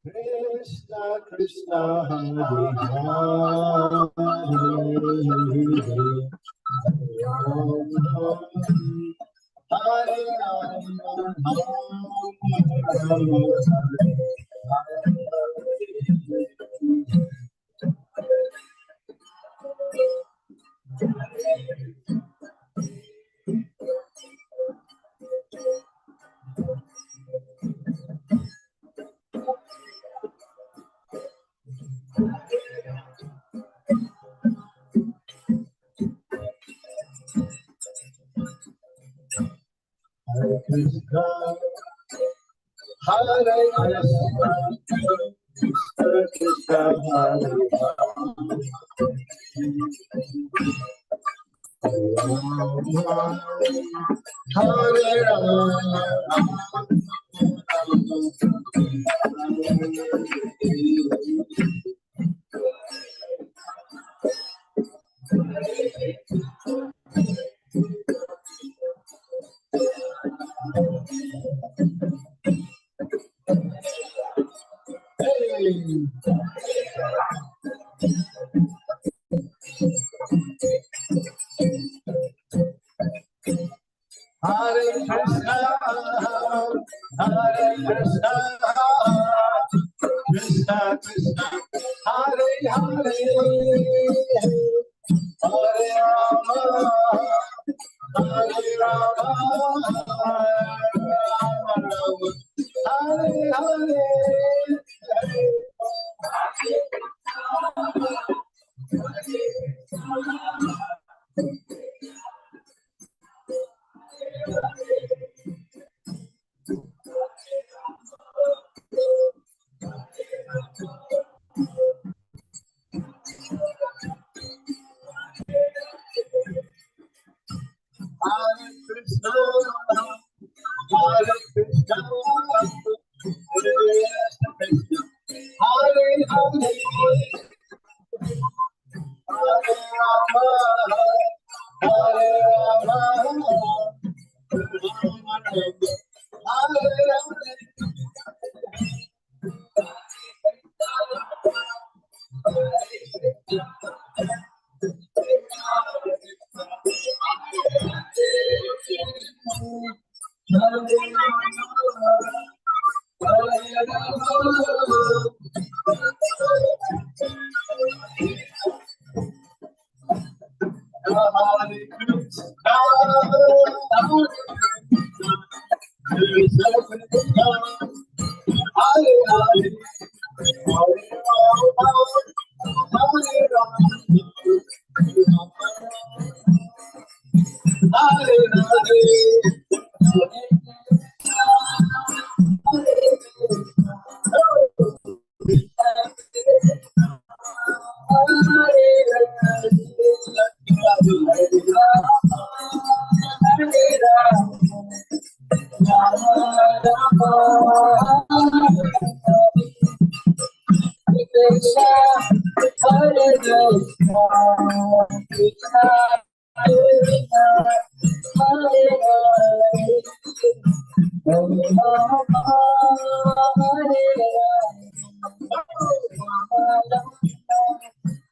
Krishna Krishna Hare Hare Hare Krishna Hare Krishna Krishna Hare Hare Hare Krishna, Hare Krishna, Krishna Krishna, Hare Hare, Hare Rama, Hare Rama, Hare Hare. Hare Krishna, Hare Krishna, Krishna Krishna, Hare Hare, Hare Rama, Hare Rama,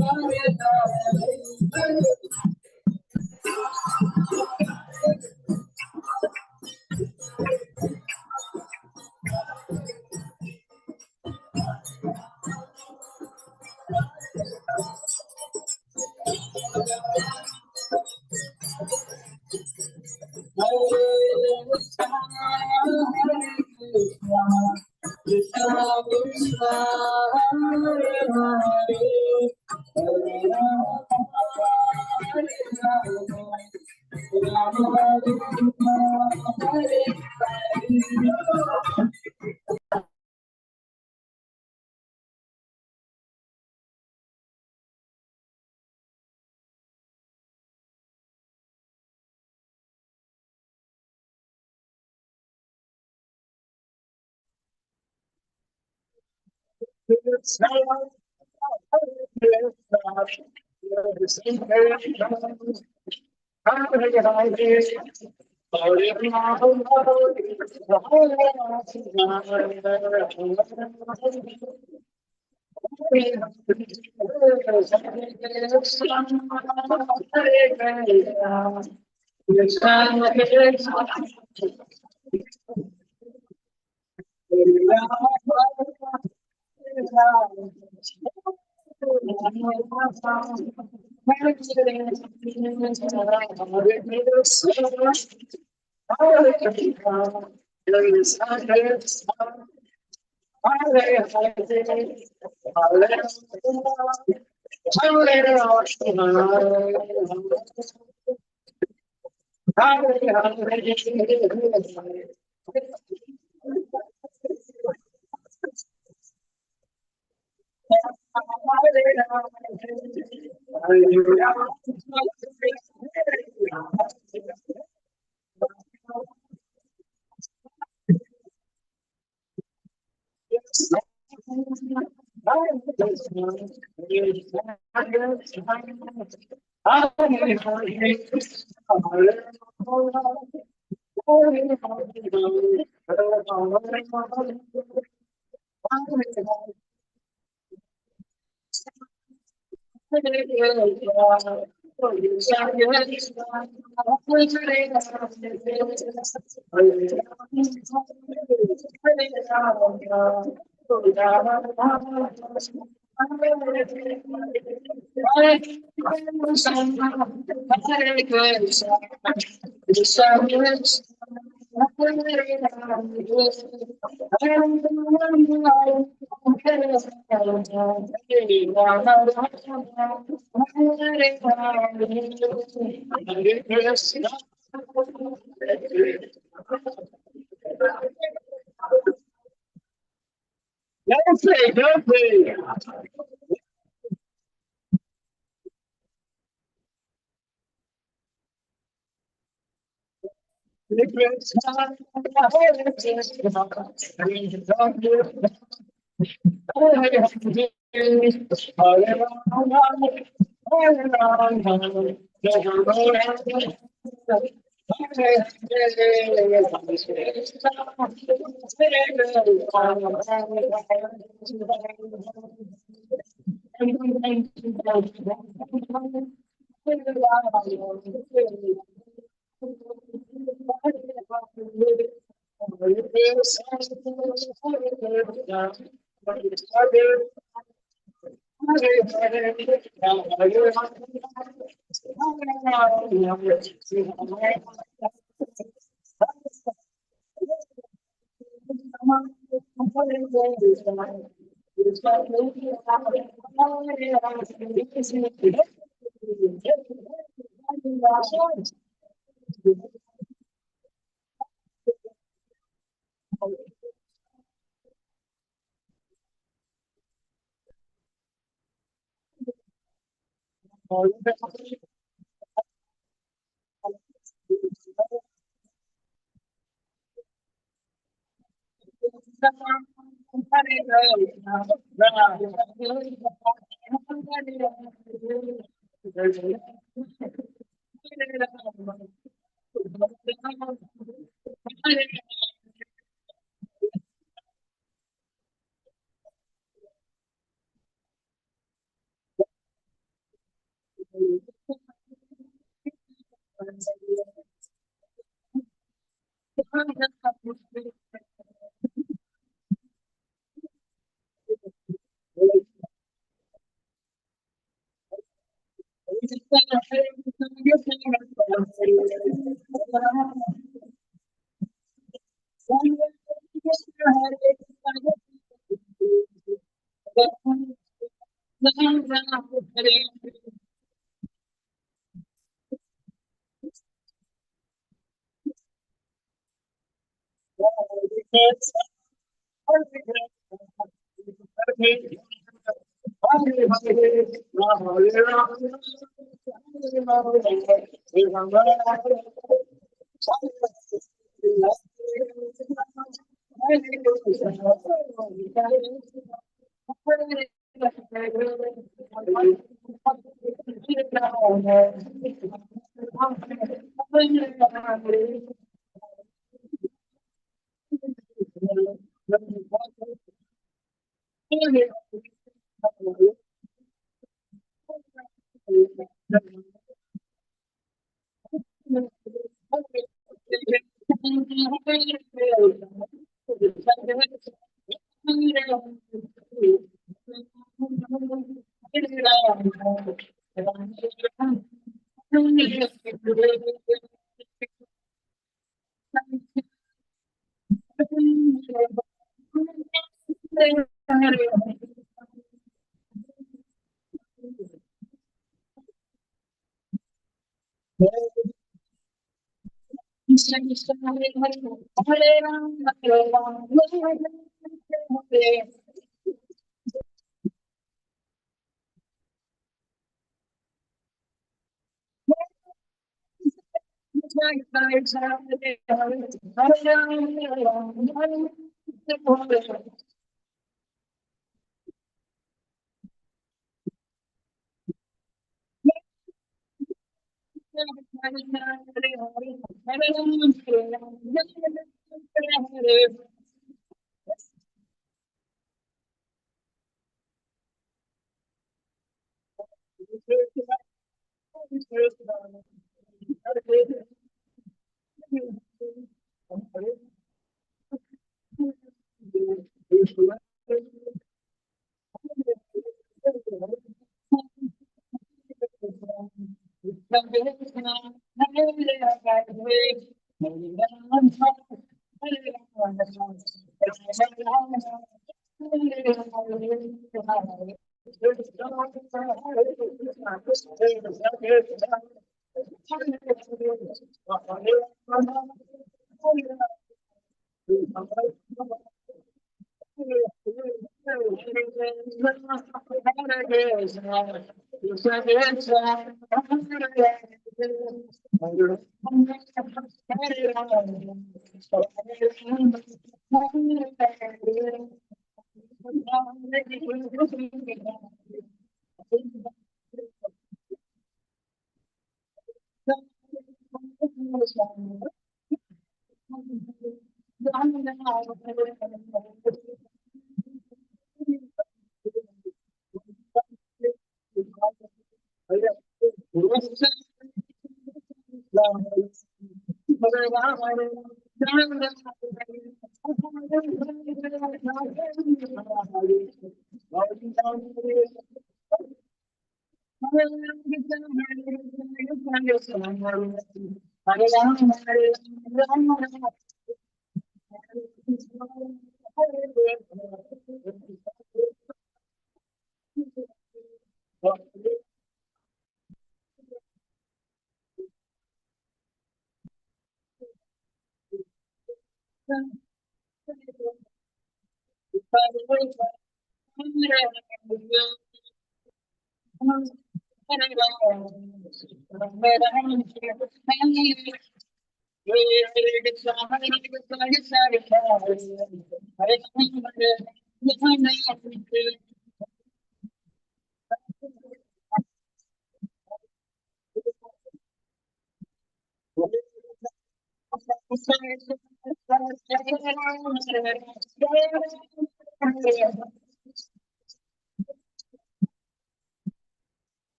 Hare Hare.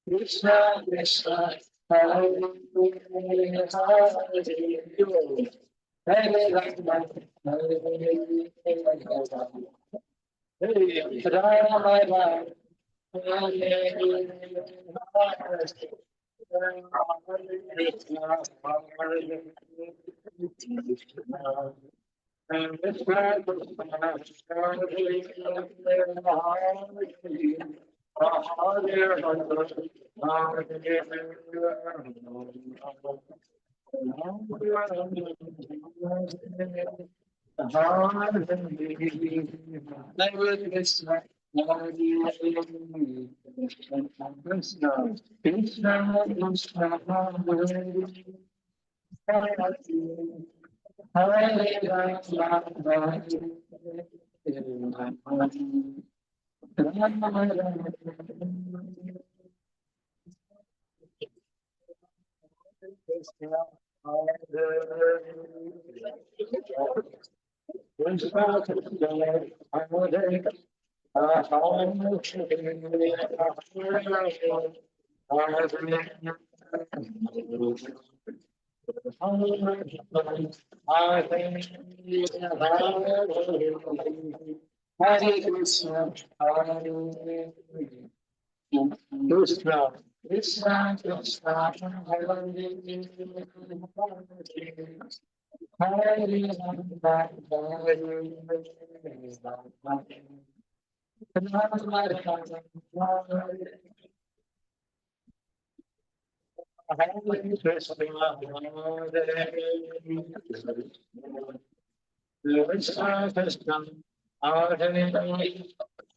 Krishna Krishna Hare Hare Rama Hare Rama Hare Krishna, Hare Krishna, Krishna Krishna, Hare Krishna, Hare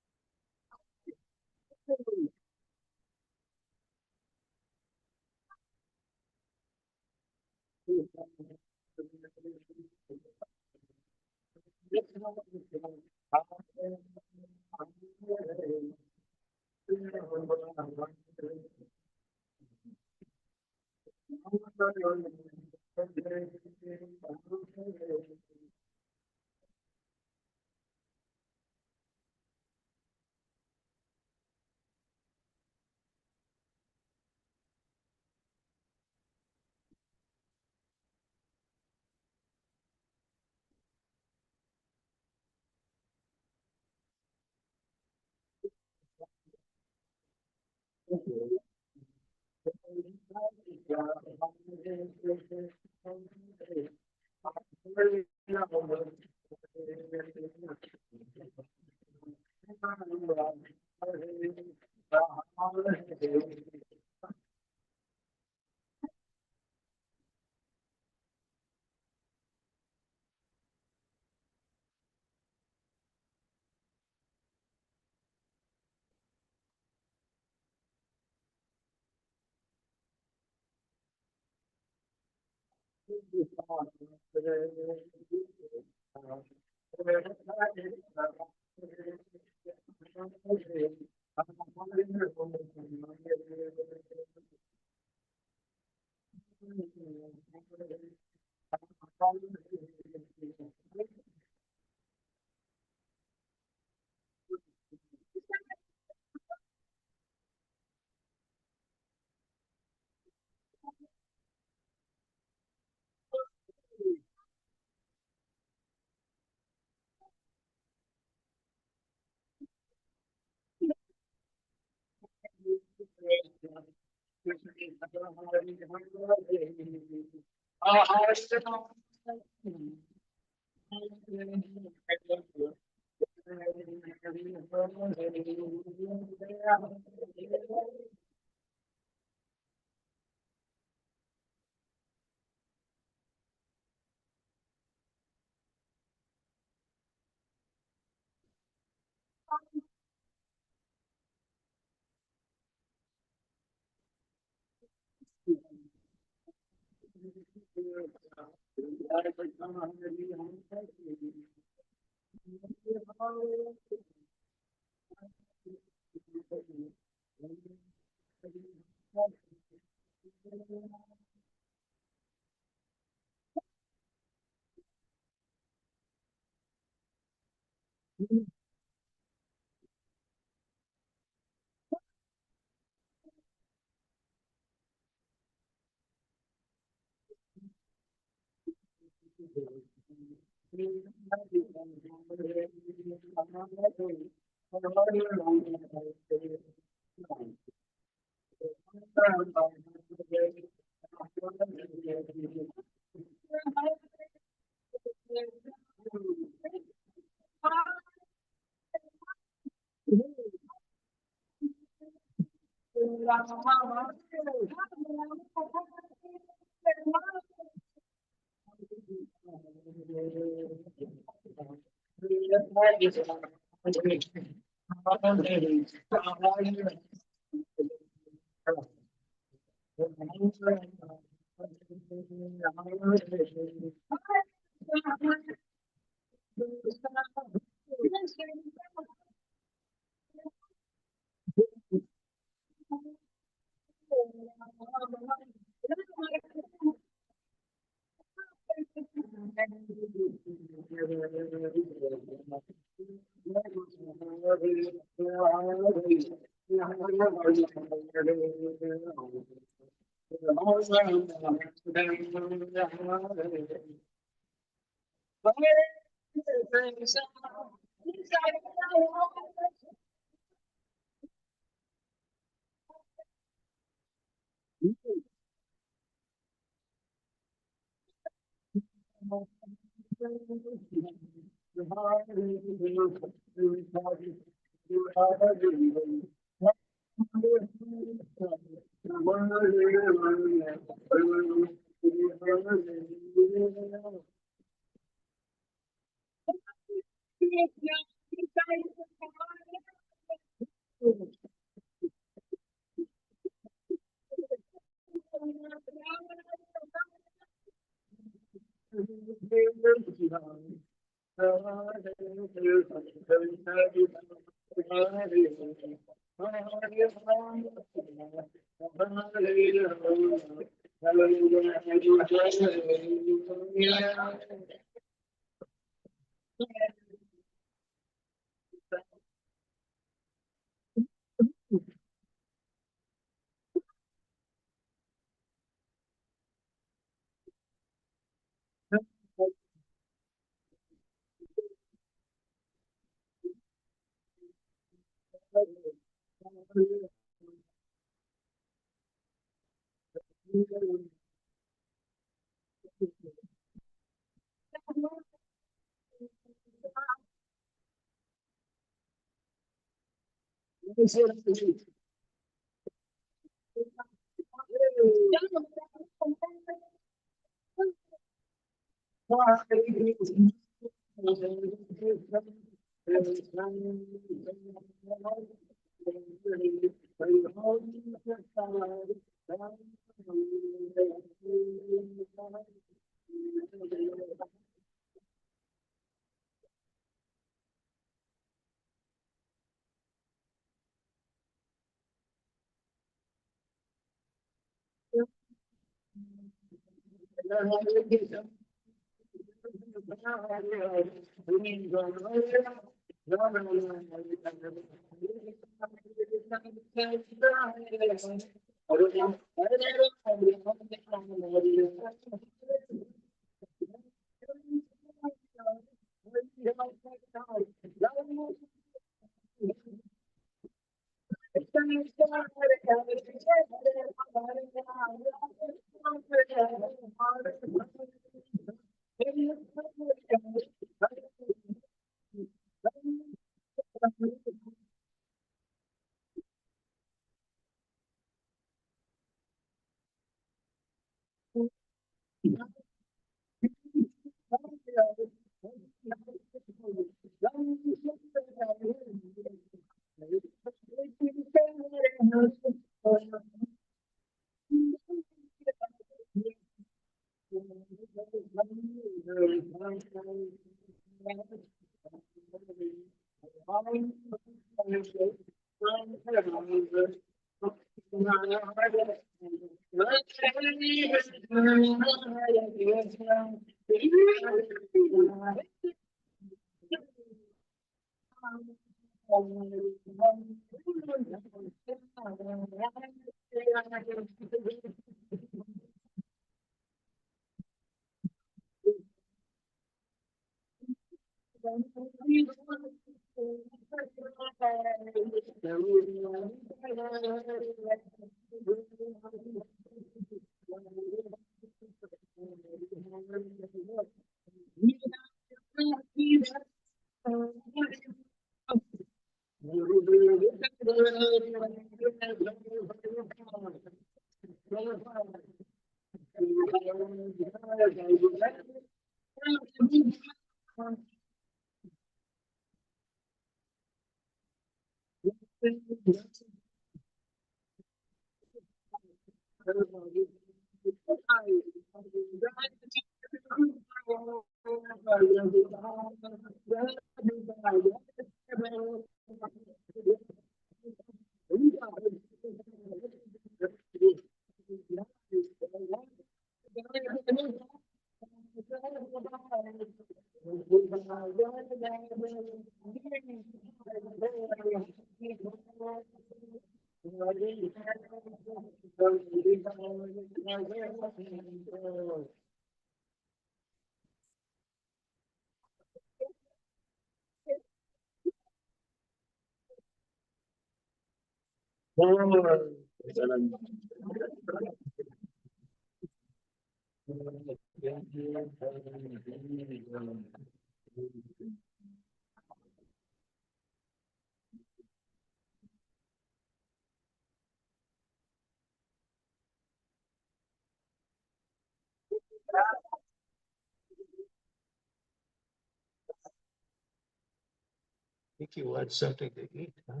think you want something to eat, huh?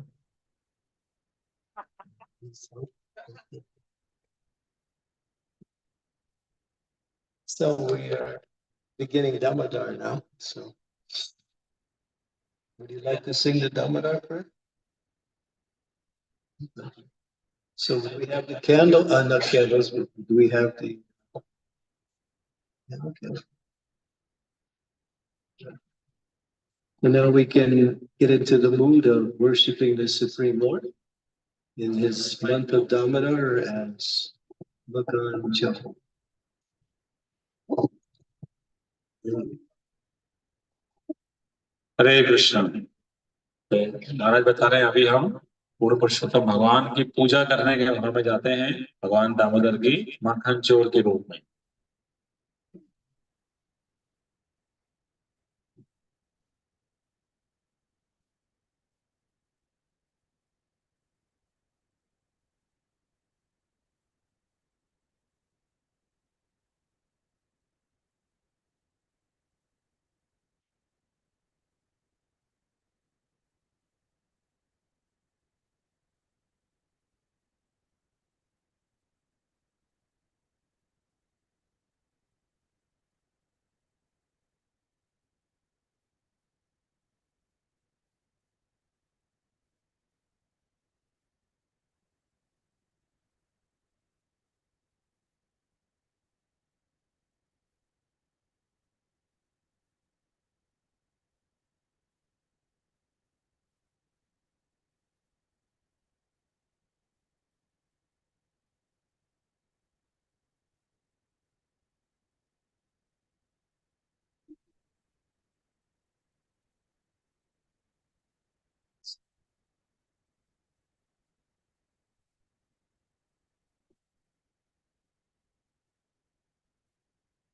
So we are beginning Damodar now. So would you like to sing the Damodar prayer? So do we have the candle? Not candles. Do we have the? Yeah, okay. So now we can get into the mood of worshiping the Supreme Lord in his month of Damodar as Bhagwan Chau. हरे कृष्ण। तो महाराज बता रहे हैं अभी हम पूर्ण पुरुषोत्तम भगवान की पूजा करने के वहां में जाते हैं भगवान दामोदर की माखन चोर के रूप में।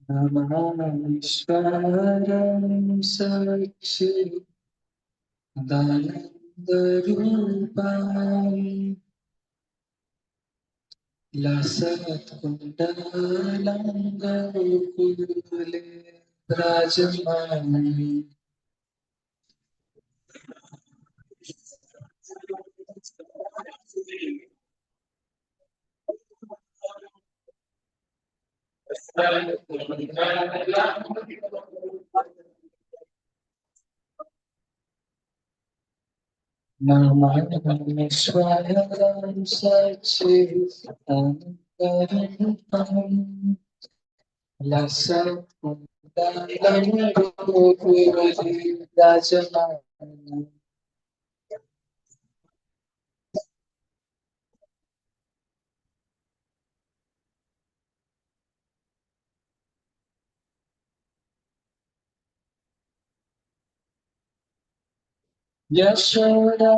नमामीश्वरं सच्चिदानन्दरूपाय लसत्कुण्डलङ्गकुले विराजमानम् नमामीश्वरं सच्चिदानन्दरूपाय लसत्कुण्डलङ्गकुले विराजमानम् Yashoda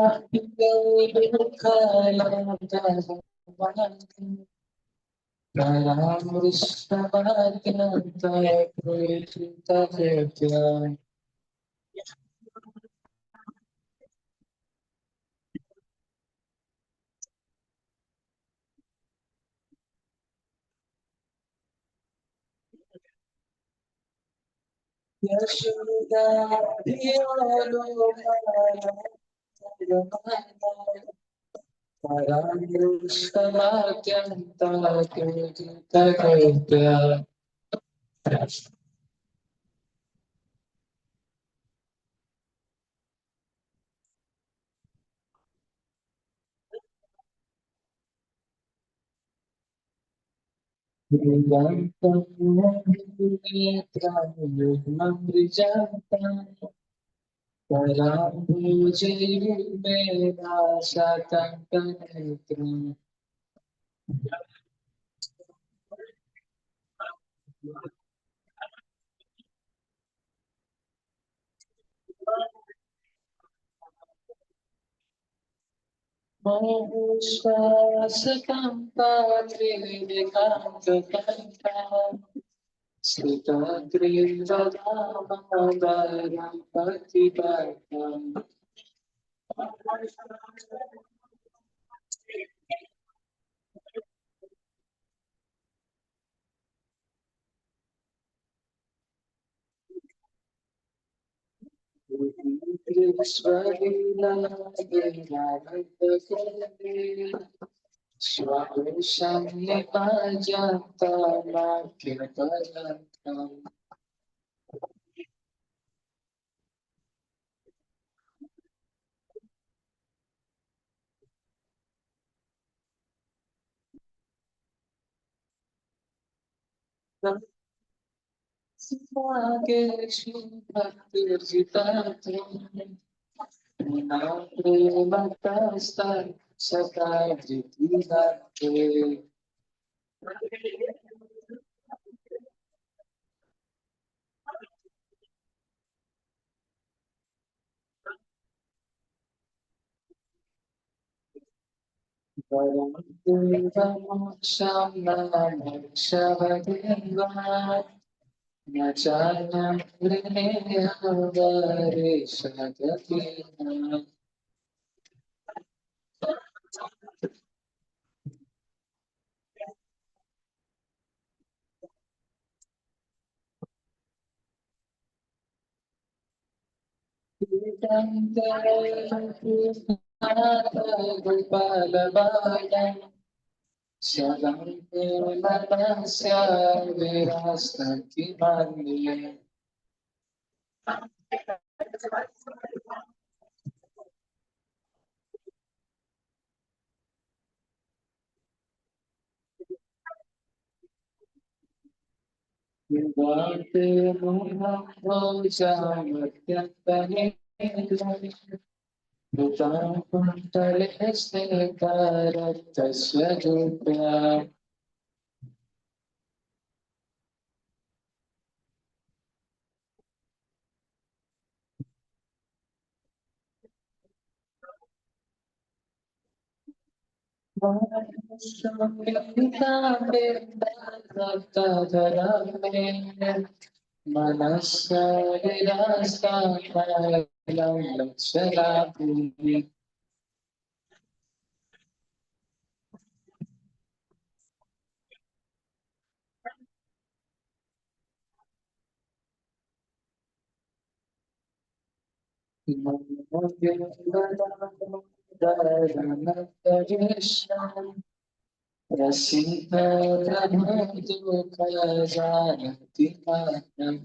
Rasita Brahmadu Kajanati Manam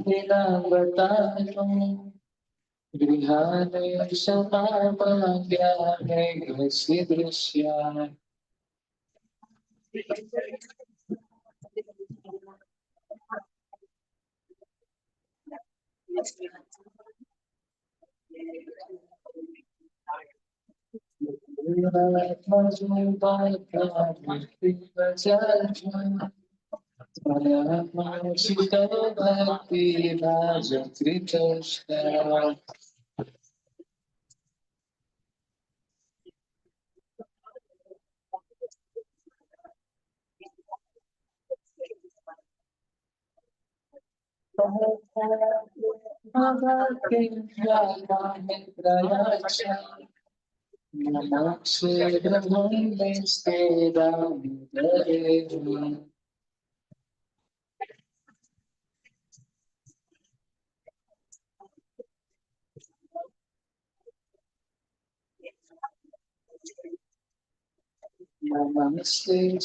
Vinavatanam Grihane Samamagyane Sidrishya Bhakti Raja Krishna Namaste.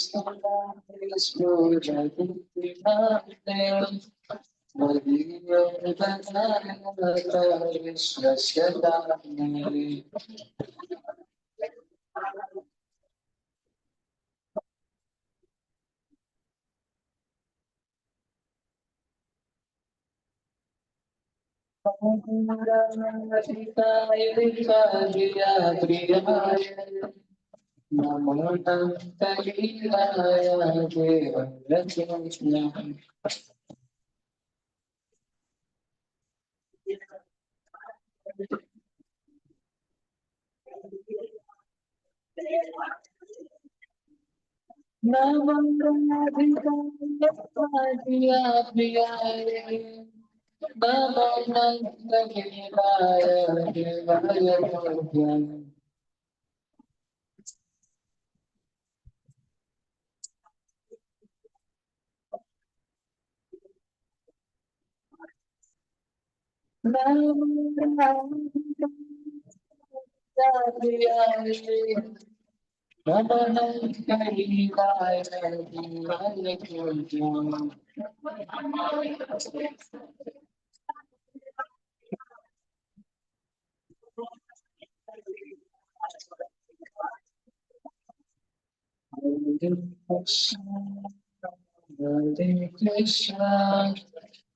Hare Krishna,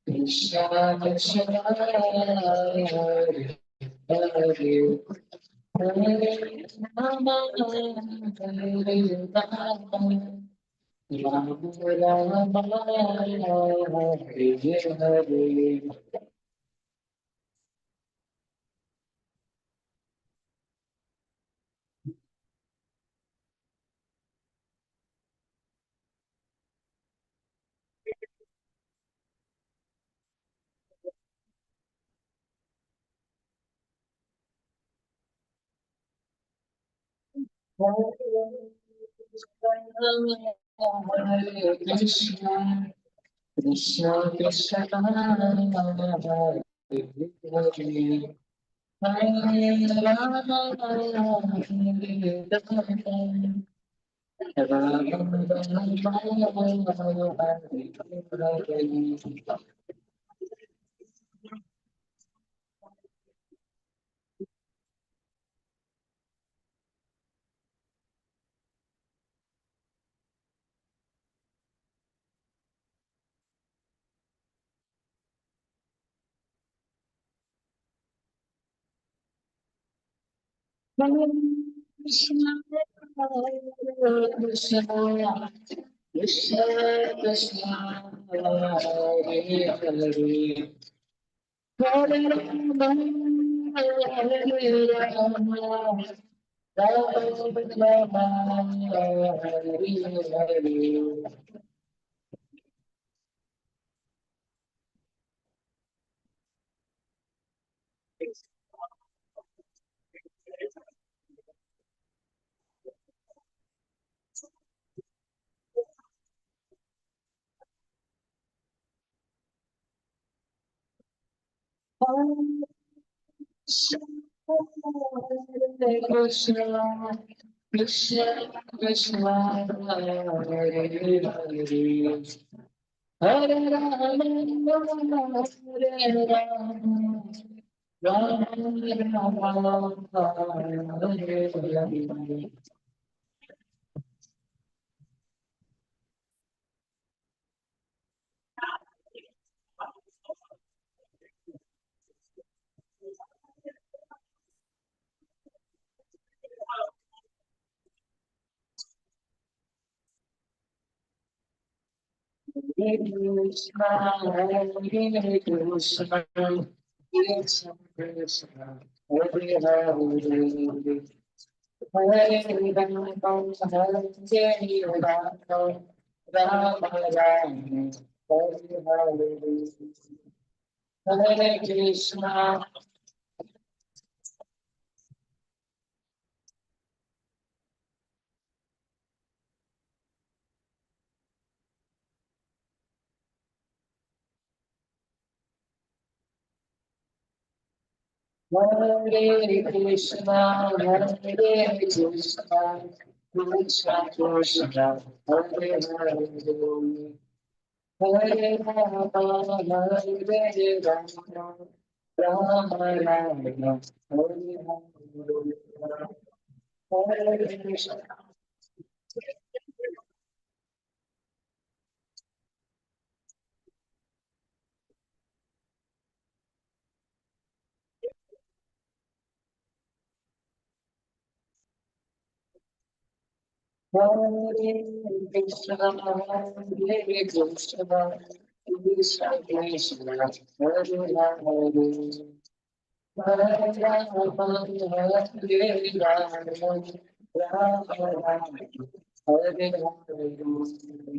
Krishna Krishna, Hare Hare, Hare Rama, Hare Rama, Rama Rama, Hare Hare. Hare Krishna, Krishna Krishna, Hare Hare. Hare Rama, Hare Rama, Krishna, Krishna Krishna, Hare Hare, Hare Rama, Hare Rama, Rama Rama, Hare Hare. Krishna, Krishna, Krishna, Hare Hare, Hare Rama, Hare Rama, Rama Rama, Hare Hare. Hare Krishna, Hare Krishna, Krishna Krishna, Hare Hare. Hare Rama, Hare Rama, Rama Rama, Hare Hare. Hare Krishna, Hare Krishna, Hare Krishna, Krishna Krishna, Hare Hare. Hare Rama, Hare Rama, Rama Rama, Hare Hare. Hare Krishna, Hare Krishna, Hare Krishna, Krishna Krishna, Hare Hare. Hare Rama, Hare Rama, Rama Rama, Hare Hare.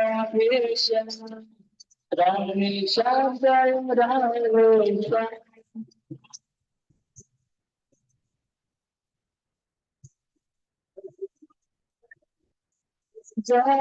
Radhe Shyam, Radhe Shyam, Jai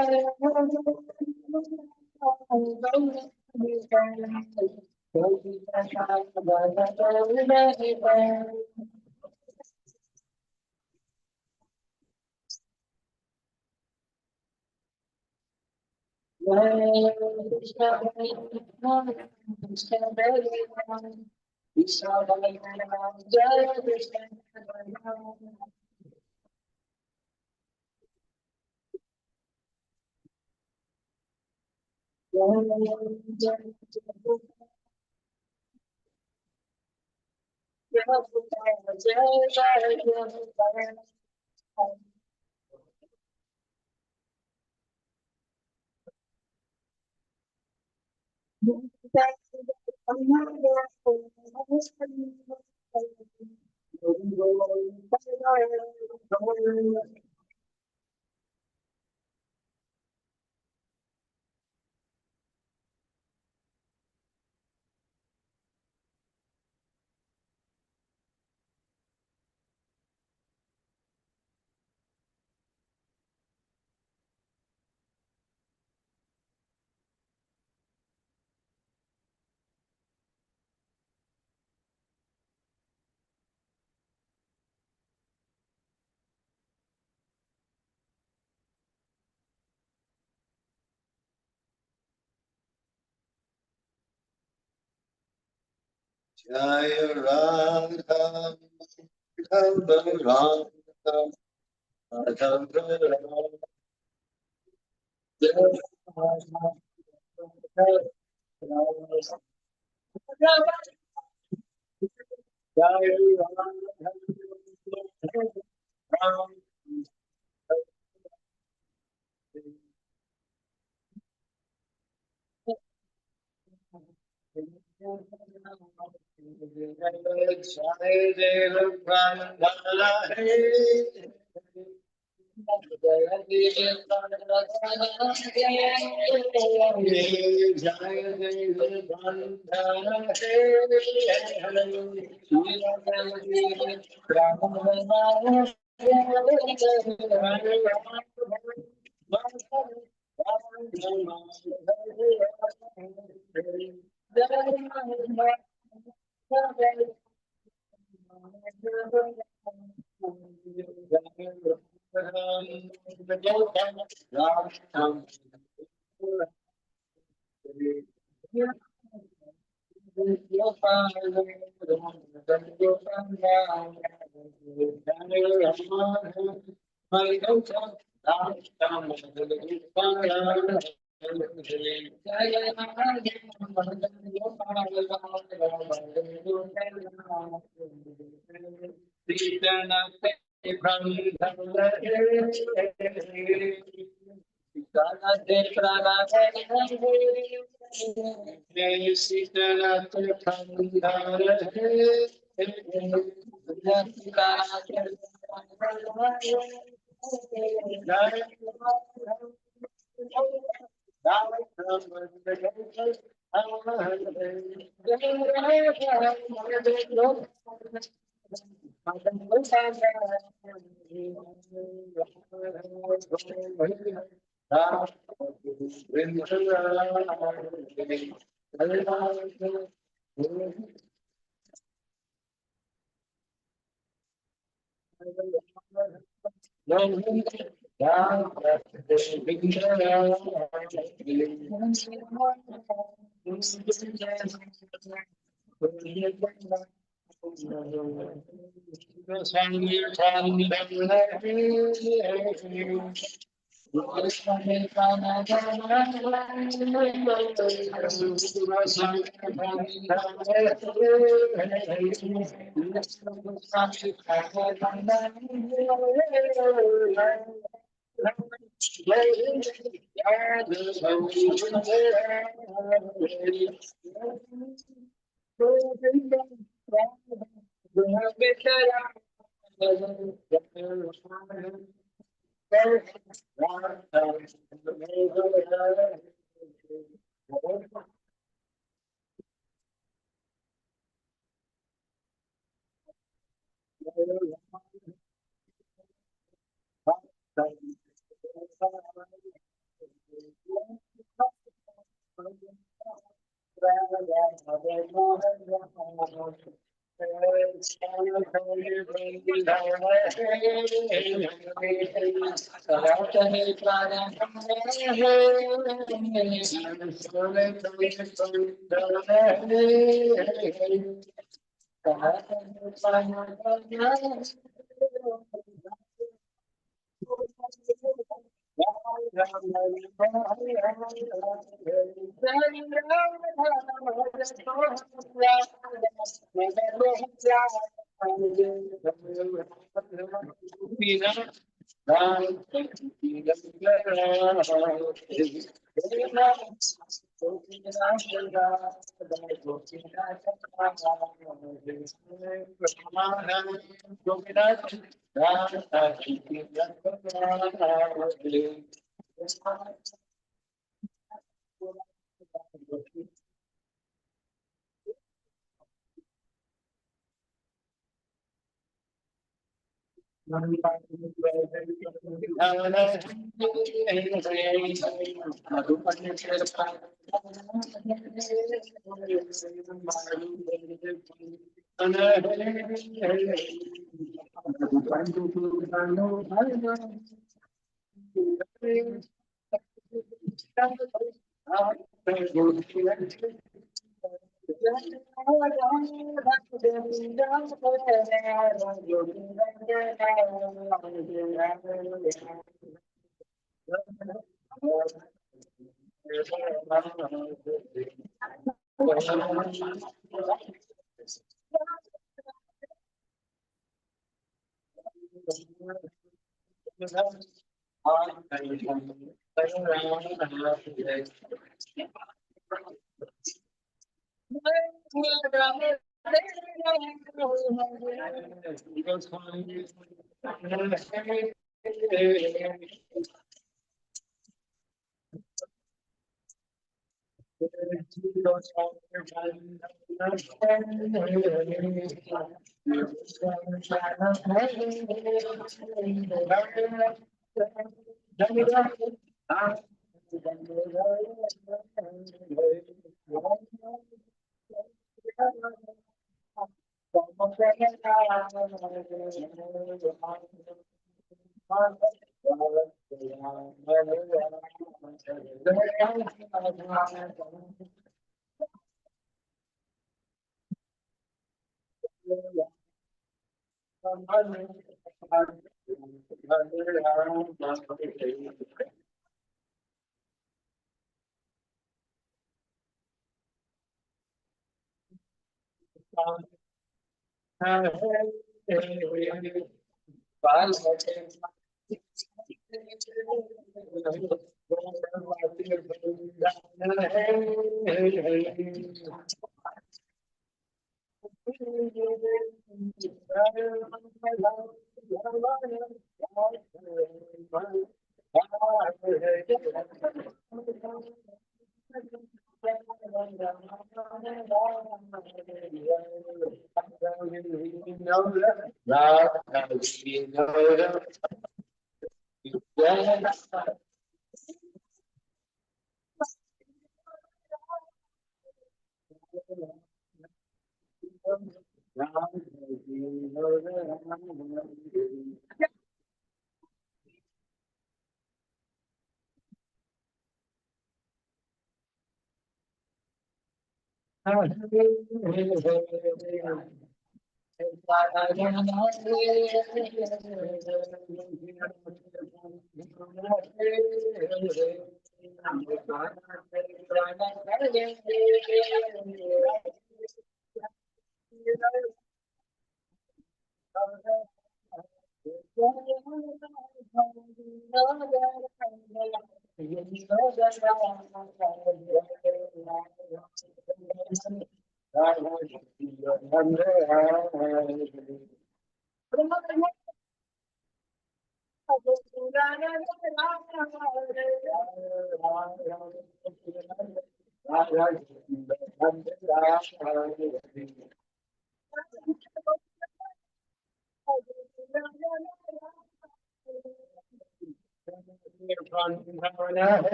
Jaya Radha Madhava Radha Madhava Radha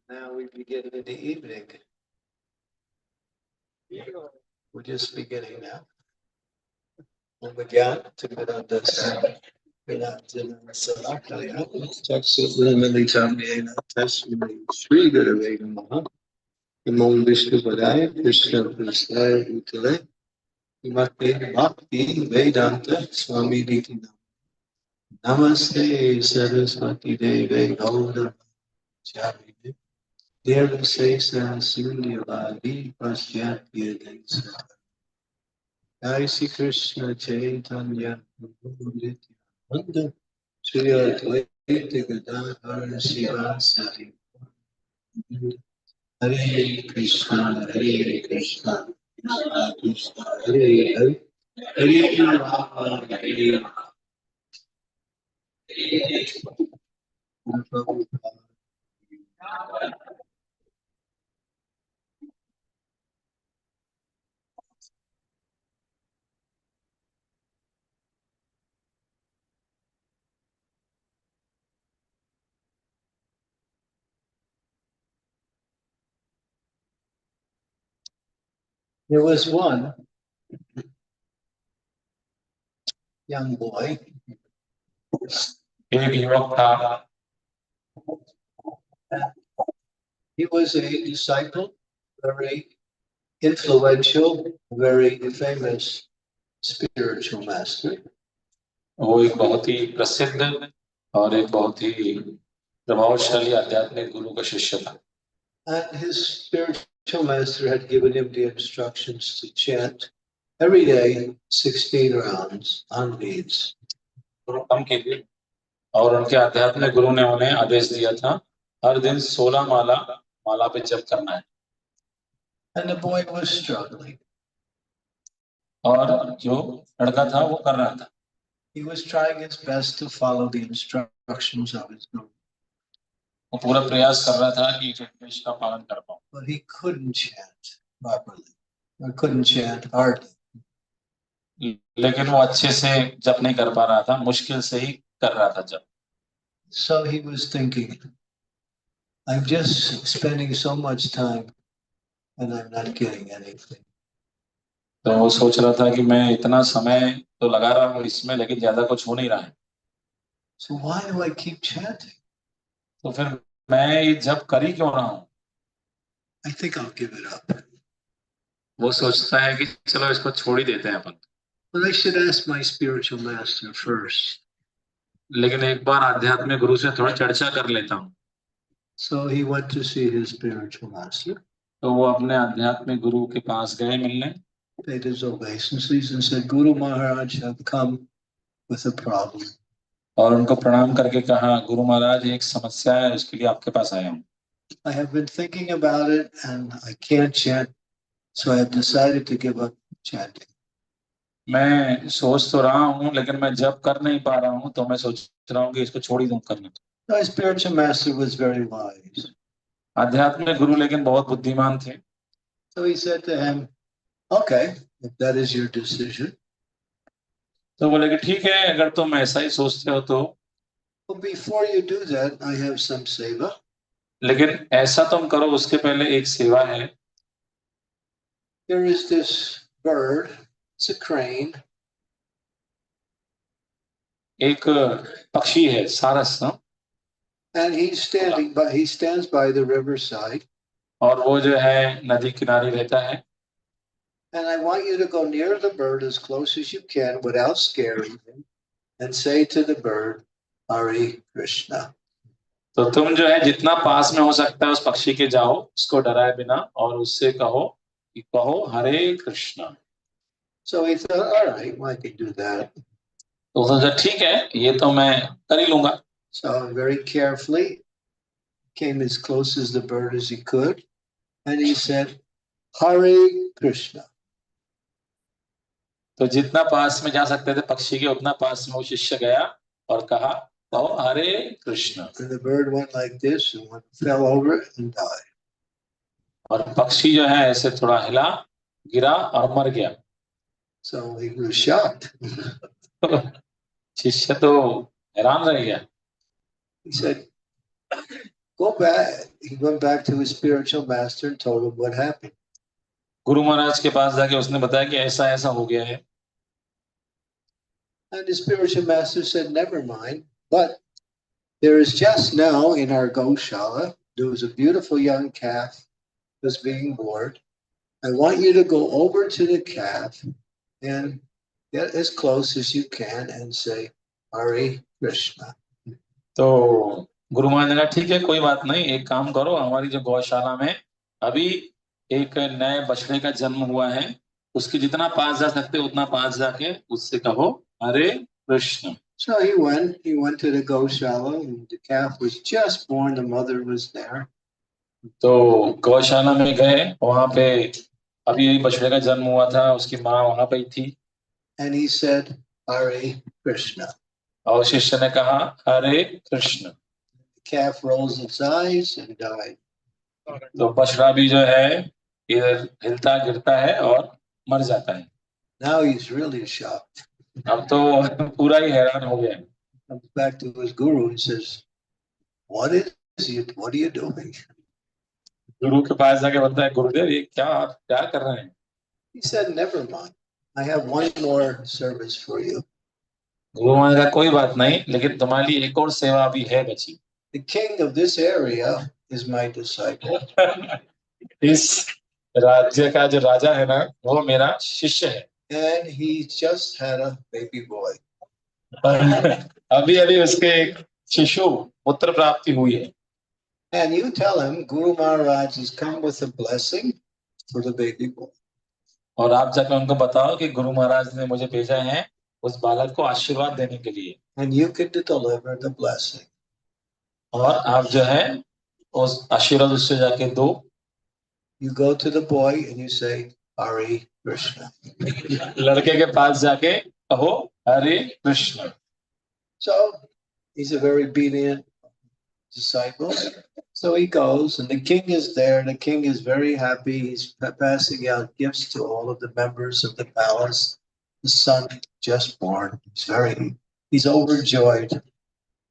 Now we begin in the evening. We're just beginning now. Om-Gyan, Timirandasa, Vinajana-Salakaya, Taksut-Limalitamyena, Tasmini, Sri Gurave Namaha, Namo Vishnu-Padaya, Krishna-Prasthaya Bhutale, Bhakti Bhakti Vedanta Swami Niti Namaste Saraswati Deve Gauda Charine Devasesa Sunyavadi Pasyatya Densa Jai Sri Krishna Chaitanya Prabhu Nityananda Shri Advaita Gadadhara Sivasati Hare Krishna Hare Krishna Krishna Krishna Hare Hare Hare Rama Hare There was one young boy. एक युवक था, He was a disciple, very influential, very famous spiritual master. वो एक बहुत ही प्रसिद्ध और एक बहुत ही प्रभावशाली आध्यात्मिक गुरु का शिष्य था। And his spiritual master had given him the instructions to chant every day 16 rounds on beads. और उनके आध्यात्मिक गुरु ने उन्हें आदेश दिया था हर दिन 16 माला पे जप करना है। And the boy was struggling. और जो लड़का था वो कर रहा था। He was trying his best to follow the instructions of his guru. वो पूरा प्रयास कर रहा था कि निर्देश का पालन कर पाऊं। But he couldn't chant properly, or couldn't chant hardly. लेकिन वो अच्छे से जप नहीं कर पा रहा था, मुश्किल से ही कर रहा था जप। So he was thinking, I'm just spending so much time and I'm not getting anything. तो वो सोच रहा था कि मैं इतना समय तो लगा रहा हूँ इसमें, लेकिन ज्यादा कुछ हो नहीं रहा है। So why do I keep chanting? तो फिर मैं ये जप कर ही क्यों रहा हूँ? I think I'll give it up. वो सोचता है कि चलो इसको छोड़ ही देते हैं अपन। But I should ask my spiritual master first. लेकिन एक बार आध्यात्मिक गुरु से थोड़ा चर्चा कर लेता हूँ। So he went to see his spiritual master. तो वो अपने आध्यात्मिक गुरु के पास गए मिलने। Paid his obeisances and said, Guru Maharaj, I've come with a problem. और उनको प्रणाम करके कहा, गुरु महाराज एक समस्या है, उसके लिए आपके पास आया हूँ। I have been thinking about it and I can't chant, so I have decided to give up chanting. मैं सोच तो रहा हूँ लेकिन मैं जप कर नहीं पा रहा हूँ, तो मैं सोच रहा हूँ कि इसको छोड़ ही दूँ करने। My spiritual master was very wise. आध्यात्मिक गुरु लेकिन बहुत बुद्धिमान थे। So he said to him, okay, if that is your decision. तो बोले कि ठीक है, अगर तुम ऐसा ही सोचते हो तो। But before you do that, I have some seva. लेकिन ऐसा तुम करो, उसके पहले एक सेवा है। There is this bird, it's a crane. एक पक्षी है, सारस, And he stands by the riverside. और वो जो है नदी किनारे रहता है। And I want you to go near the bird as close as you can without scaring him and say to the bird, Hare Krishna. तो तुम जो है जितना पास में हो सकता है उस पक्षी के जाओ, उसको डराए बिना, और उससे कहो कि कहो हरे Krishna. So he thought, all right, well, I can do that. तो सोचा ठीक है, ये तो मैं कर ही लूंगा। So very carefully came as close as the bird as he could, and he said, Hare Krishna. तो जितना पास में जा सकते थे पक्षी के, उतना पास में वो शिष्य गया और कहा, कहो हरे Krishna. And the bird went like this and fell over and died. और पक्षी जो है ऐसे थोड़ा हिला, गिरा और मर गया। So he was shocked. शिष्य तो हैरान रह गया। He said, go back. He went back to his spiritual master and told him what happened. Guru Maharaj के पास जाके उसने बताया कि ऐसा ऐसा हो गया है। And the spiritual master said, never mind, but there is just now in our Goshala, there was a beautiful young calf was being born. I want you to go over to the calf and get as close as you can and say, Hare Krishna. तो गुरु महाराज ने कहा ठीक है, कोई बात नहीं, एक काम करो, हमारी जो गौशाला में अभी एक नए बछड़े का जन्म हुआ है, उसके जितना पास जा सकते उतना पास जाके उससे कहो हरे Krishna. So he went to the Goshala and the calf was just born, the mother was there. तो गौशाला में गए, वहां पे अभी बछड़े का जन्म हुआ था, उसकी माँ वहां पे थी। And he said, Hare Krishna. और शिष्य ने कहा हरे Krishna. The calf rolls its eyes and died. तो बछड़ा भी जो है इधर हिलता गिरता है और मर जाता है। Now he's really shocked. अब तो पूरा ही हैरान हो गया। Comes back to his guru and says, "What is it? What are you doing?" गुरु के पास जाके बोलता है गुरुदेव ये क्या आप क्या कर रहे हैं? He said, "Never mind. I have one more service for you. Guru Maharaj का कोई बात नहीं, लेकिन तुम्हारे लिए एक और सेवा भी है बची। The king of this area is my disciple, इस राज्य का जो राजा है ना वो मेरा शिष्य है। and he just had a baby boy. अभी अभी उसके एक शिशु पुत्र प्राप्ति हुई है। And you tell him Guru Maharaj has come with a blessing for the baby boy." और आप जाकर उनको बताओ कि गुरु महाराज ने मुझे भेजा है उस बालक को आशीर्वाद देने के लिए। And you can deliver the blessing. और आप जो है उस आशीर्वाद उससे जाके दो। You go to the boy and you say, "Hare Krishna." लड़के के पास जाके कहो हरे Krishna. So he's a very obedient disciple. So he goes, and the king is there. The king is very happy. He's passing out gifts to all of the members of the palace. The son just born. He's overjoyed.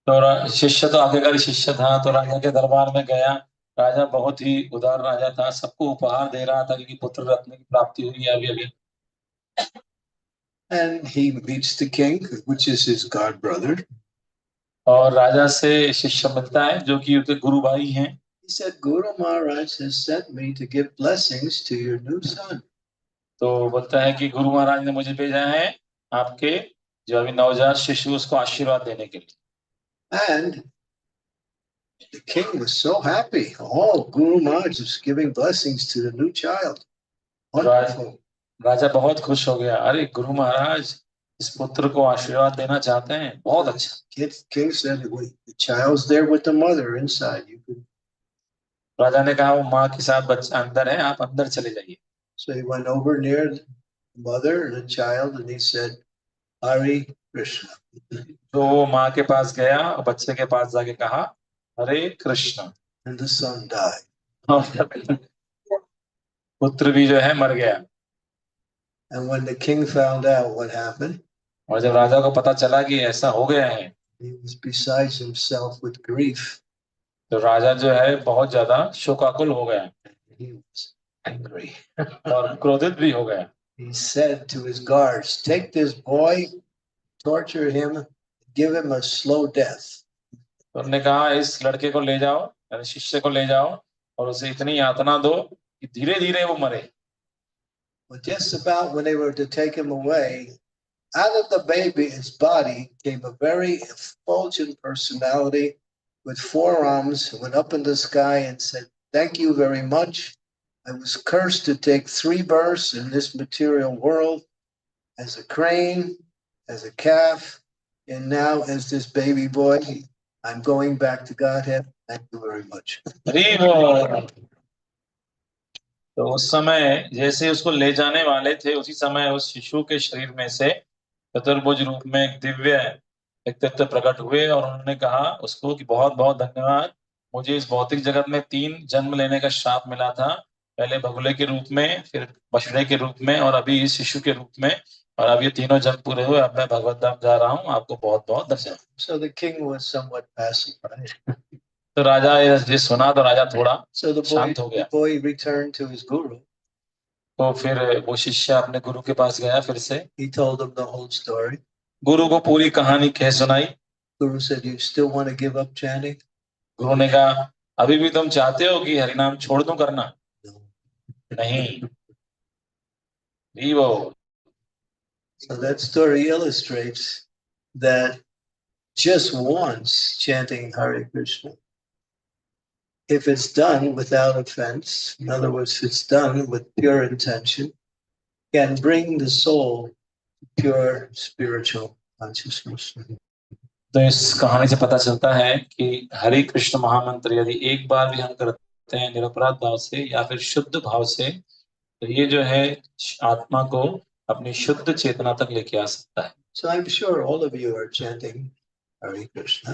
तो शिष्य तो आज्ञाकारी शिष्य था, तो राजा के दरबार में गया। राजा बहुत ही उदार राजा था, सबको उपहार दे रहा था क्योंकि पुत्र रत्न की प्राप्ति हुई है अभी अभी। And he meets the king, which is his god brother. और राजा से शिष्य मिलता है जो कि उसके गुरु भाई हैं। He said, "Guru Maharaj has sent me to give blessings to your new son." तो बोलता है कि गुरु महाराज ने मुझे भेजा है आपके जो अभी नवजात शिशु उसको आशीर्वाद देने के लिए। And the king was so happy. Oh, Guru Maharaj is giving blessings to the new child. Wonderful. राजा बहुत खुश हो गया। अरे गुरु महाराज इस पुत्र को आशीर्वाद देना चाहते हैं, बहुत अच्छा। King said, "The child's there with the mother inside. You can." राजा ने कहा वो माँ के साथ बच्चा अंदर है, आप अंदर चले जाइए। So he went over near the mother and the child, and he said, "Hare Krishna." तो वो माँ के पास गया और बच्चे के पास जाके कहा हरे Krishna. And the son died. पुत्र भी जो है मर गया। And when the king found out what happened, और जब राजा को पता चला कि ऐसा हो गया है, he was beside himself with grief. तो राजा जो है बहुत ज्यादा शोकाकुल हो गया। He was angry. और क्रोधित भी हो गया। He said to his guards, "Take this boy, torture him, give him a slow death." तो उन्होंने कहा इस लड़के को ले जाओ, यानी शिष्य को ले जाओ और उसे इतनी यातना दो कि धीरे धीरे वो मरे। But just about when they were to take him away, out of the baby's body came a very effulgent personality with four arms who went up in the sky and said, "Thank you very much. I was cursed to take 3 births in this material world, as a crane, as a calf, and now as this baby boy. I'm going back to Godhead. Thank you very much." तो उस समय जैसे उसको ले जाने वाले थे, उसी समय उस शिशु के शरीर में से चतुर्भुज रूप में एक दिव्य व्यक्तित्व प्रकट हुए और उन्होंने कहा उसको कि बहुत बहुत धन्यवाद, मुझे इस भौतिक जगत में 3 जन्म लेने का श्राप मिला था, पहले बगुले के रूप में, फिर बछड़े के रूप में और अभी इस शिशु के रूप में, और अब ये तीनों जन्म पूरे हुए, अब मैं भगवत धाम जा रहा हूँ, आपको बहुत बहुत धन्यवाद। So the king was somewhat pacified. तो राजा ये सुना तो राजा थोड़ा So the शांत हो गया। boy returned to his guru. तो फिर वो शिष्य अपने गुरु के पास गया फिर से। He told him the whole story. गुरु को पूरी कहानी कह सुनाई। Guru said, "You still want to give up chanting?" गुरु ने कहा अभी भी तुम चाहते हो कि हरिनाम छोड़ दूं करना? No. नहीं। वो So that story illustrates that just once chanting Hare Krishna, if it's done without offense, in other words, if it's done with pure intention, can bring the soul to pure spiritual consciousness. तो इस कहानी से पता चलता है कि हरे कृष्ण महामंत्र यदि एक बार भी हम करते हैं निरपराध भाव से या फिर शुद्ध भाव से, तो ये जो है आत्मा को अपनी शुद्ध चेतना तक लेके आ सकता है। So I'm sure all of you are chanting Hare Krishna.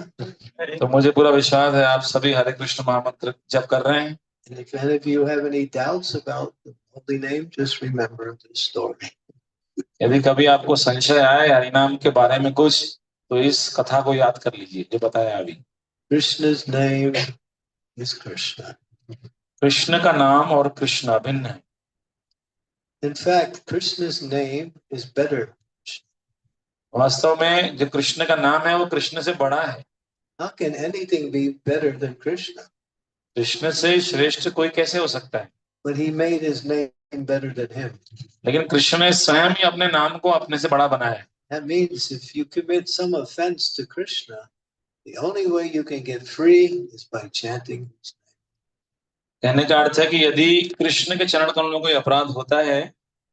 तो मुझे पूरा विश्वास है आप सभी हरे कृष्ण महामंत्र जप कर रहे हैं। And if any of you have any doubts about the holy name, just remember this story. यदि कभी आपको संशय आए हरिनाम के बारे में कुछ, तो इस कथा को याद कर लीजिए जो बताया अभी। Krishna's name is Krishna. Krishna का नाम और कृष्ण अभिन्न है। In fact, Krishna's name is better. वास्तव में जो कृष्ण का नाम है वो कृष्ण से बड़ा है। How can anything be better than Krishna? Krishna से श्रेष्ठ कोई कैसे हो सकता है? But he made his name better than him. लेकिन कृष्ण ने स्वयं ही अपने नाम को अपने से बड़ा बनाया है। That means if you commit some offense to Krishna, the only way you can get free is by chanting his name. कहने का अर्थ है कि यदि कृष्ण के चरण कमलों में कोई अपराध होता है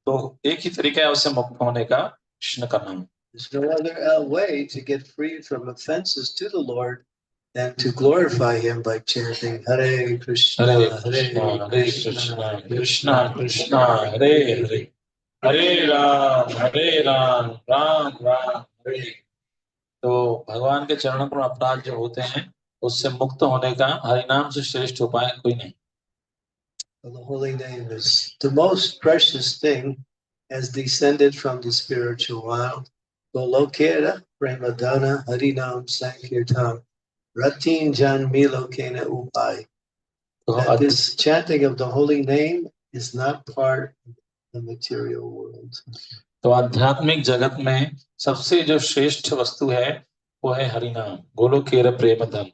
तो एक ही तरीका है उससे मुक्त होने का, कृष्ण का नाम। There's no other way to get free from offenses to the Lord than to glorify him by chanting Hare Krishna, Hare Hare Krishna Hare Krishna Krishna, Krishna Krishna Hare Hare, हरे राम राम राम हरे। तो भगवान के चरणों पर अपराध जो होते हैं उससे मुक्त होने का हरिनाम से श्रेष्ठ उपाय कोई नहीं। The holy name is the most precious thing as descended from the spiritual world. Golokera Premadana Harinam Sankirtan Ratin Jan Milokena Upai. That this chanting of the holy name is not part of the material world. तो आध्यात्मिक जगत में सबसे जो श्रेष्ठ वस्तु है वो है हरिनाम। गोलोकेर प्रेम धन,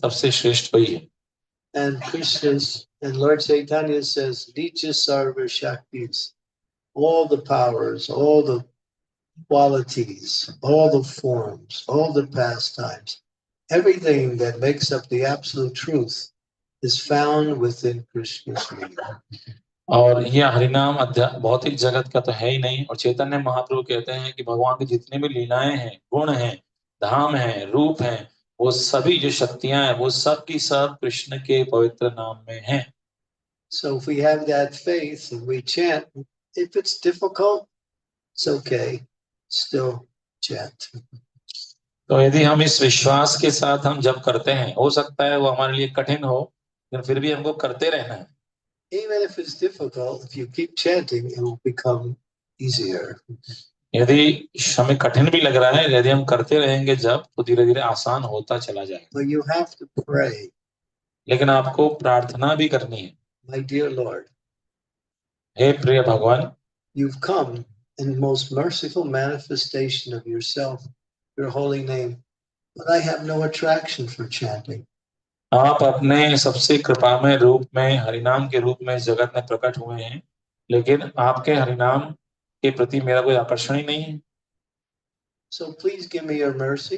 सबसे श्रेष्ठ वही है। And Krishna's and Lord Chaitanya says, Nitya Sarva Shaktis, all the powers, all the qualities, all the forms, all the pastimes, everything that makes up the absolute truth is found within Krishna's name. और यह हरिनाम भौतिक जगत का तो है ही नहीं। और चैतन्य महाप्रभु कहते हैं कि भगवान की जितनी भी लीलाएं हैं, गुण हैं, धाम हैं, रूप हैं, वो सभी जो शक्तियां हैं वो सब की सब कृष्ण के पवित्र नाम में हैं। So if we have that faith and we chant, if it's difficult, it's okay, still chant. तो यदि हम इस विश्वास के साथ हम जब करते हैं, हो सकता है वो हमारे लिए कठिन हो, लेकिन फिर भी हमको करते रहना है। Even if it's difficult, if you keep chanting, it will become easier. यदि हमें कठिन भी लग रहा है, यदि हम करते रहेंगे जब, तो धीरे धीरे आसान होता चला जाएगा। But you have to pray. लेकिन आपको प्रार्थना भी करनी है। My dear Lord, हे प्रिय भगवान, you've come in most merciful manifestation of yourself, your holy name, but I have no attraction for chanting. आप अपने सबसे कृपामय रूप में हरिनाम के रूप में इस जगत में प्रकट हुए हैं, लेकिन आपके हरिनाम के प्रति मेरा कोई आकर्षण ही नहीं है। So please give me your mercy.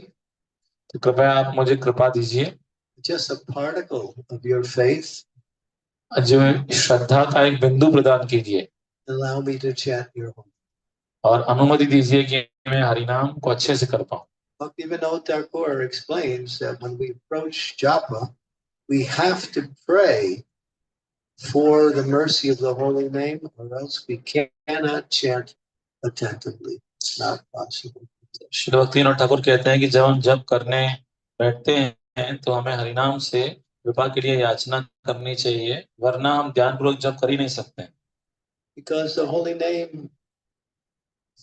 तो कृपया आप मुझे कृपा दीजिए। Just a particle of your faith. जो श्रद्धा का एक बिंदु प्रदान कीजिए। Allow me to chant your holy name. और अनुमति दीजिए कि मैं हरिनाम को अच्छे से कर पाऊं। Bhaktivinoda Thakur explains that when we approach japa, we have to pray for the mercy of the holy name, or else we cannot chant attentively. It's not possible. Shri Bhaktivinod Thakur कहते हैं कि जब हम जप करने बैठते हैं तो हमें हरिनाम से कृपा के लिए याचना करनी चाहिए, वरना हम ध्यानपूर्वक जप कर ही नहीं सकते। Because the holy name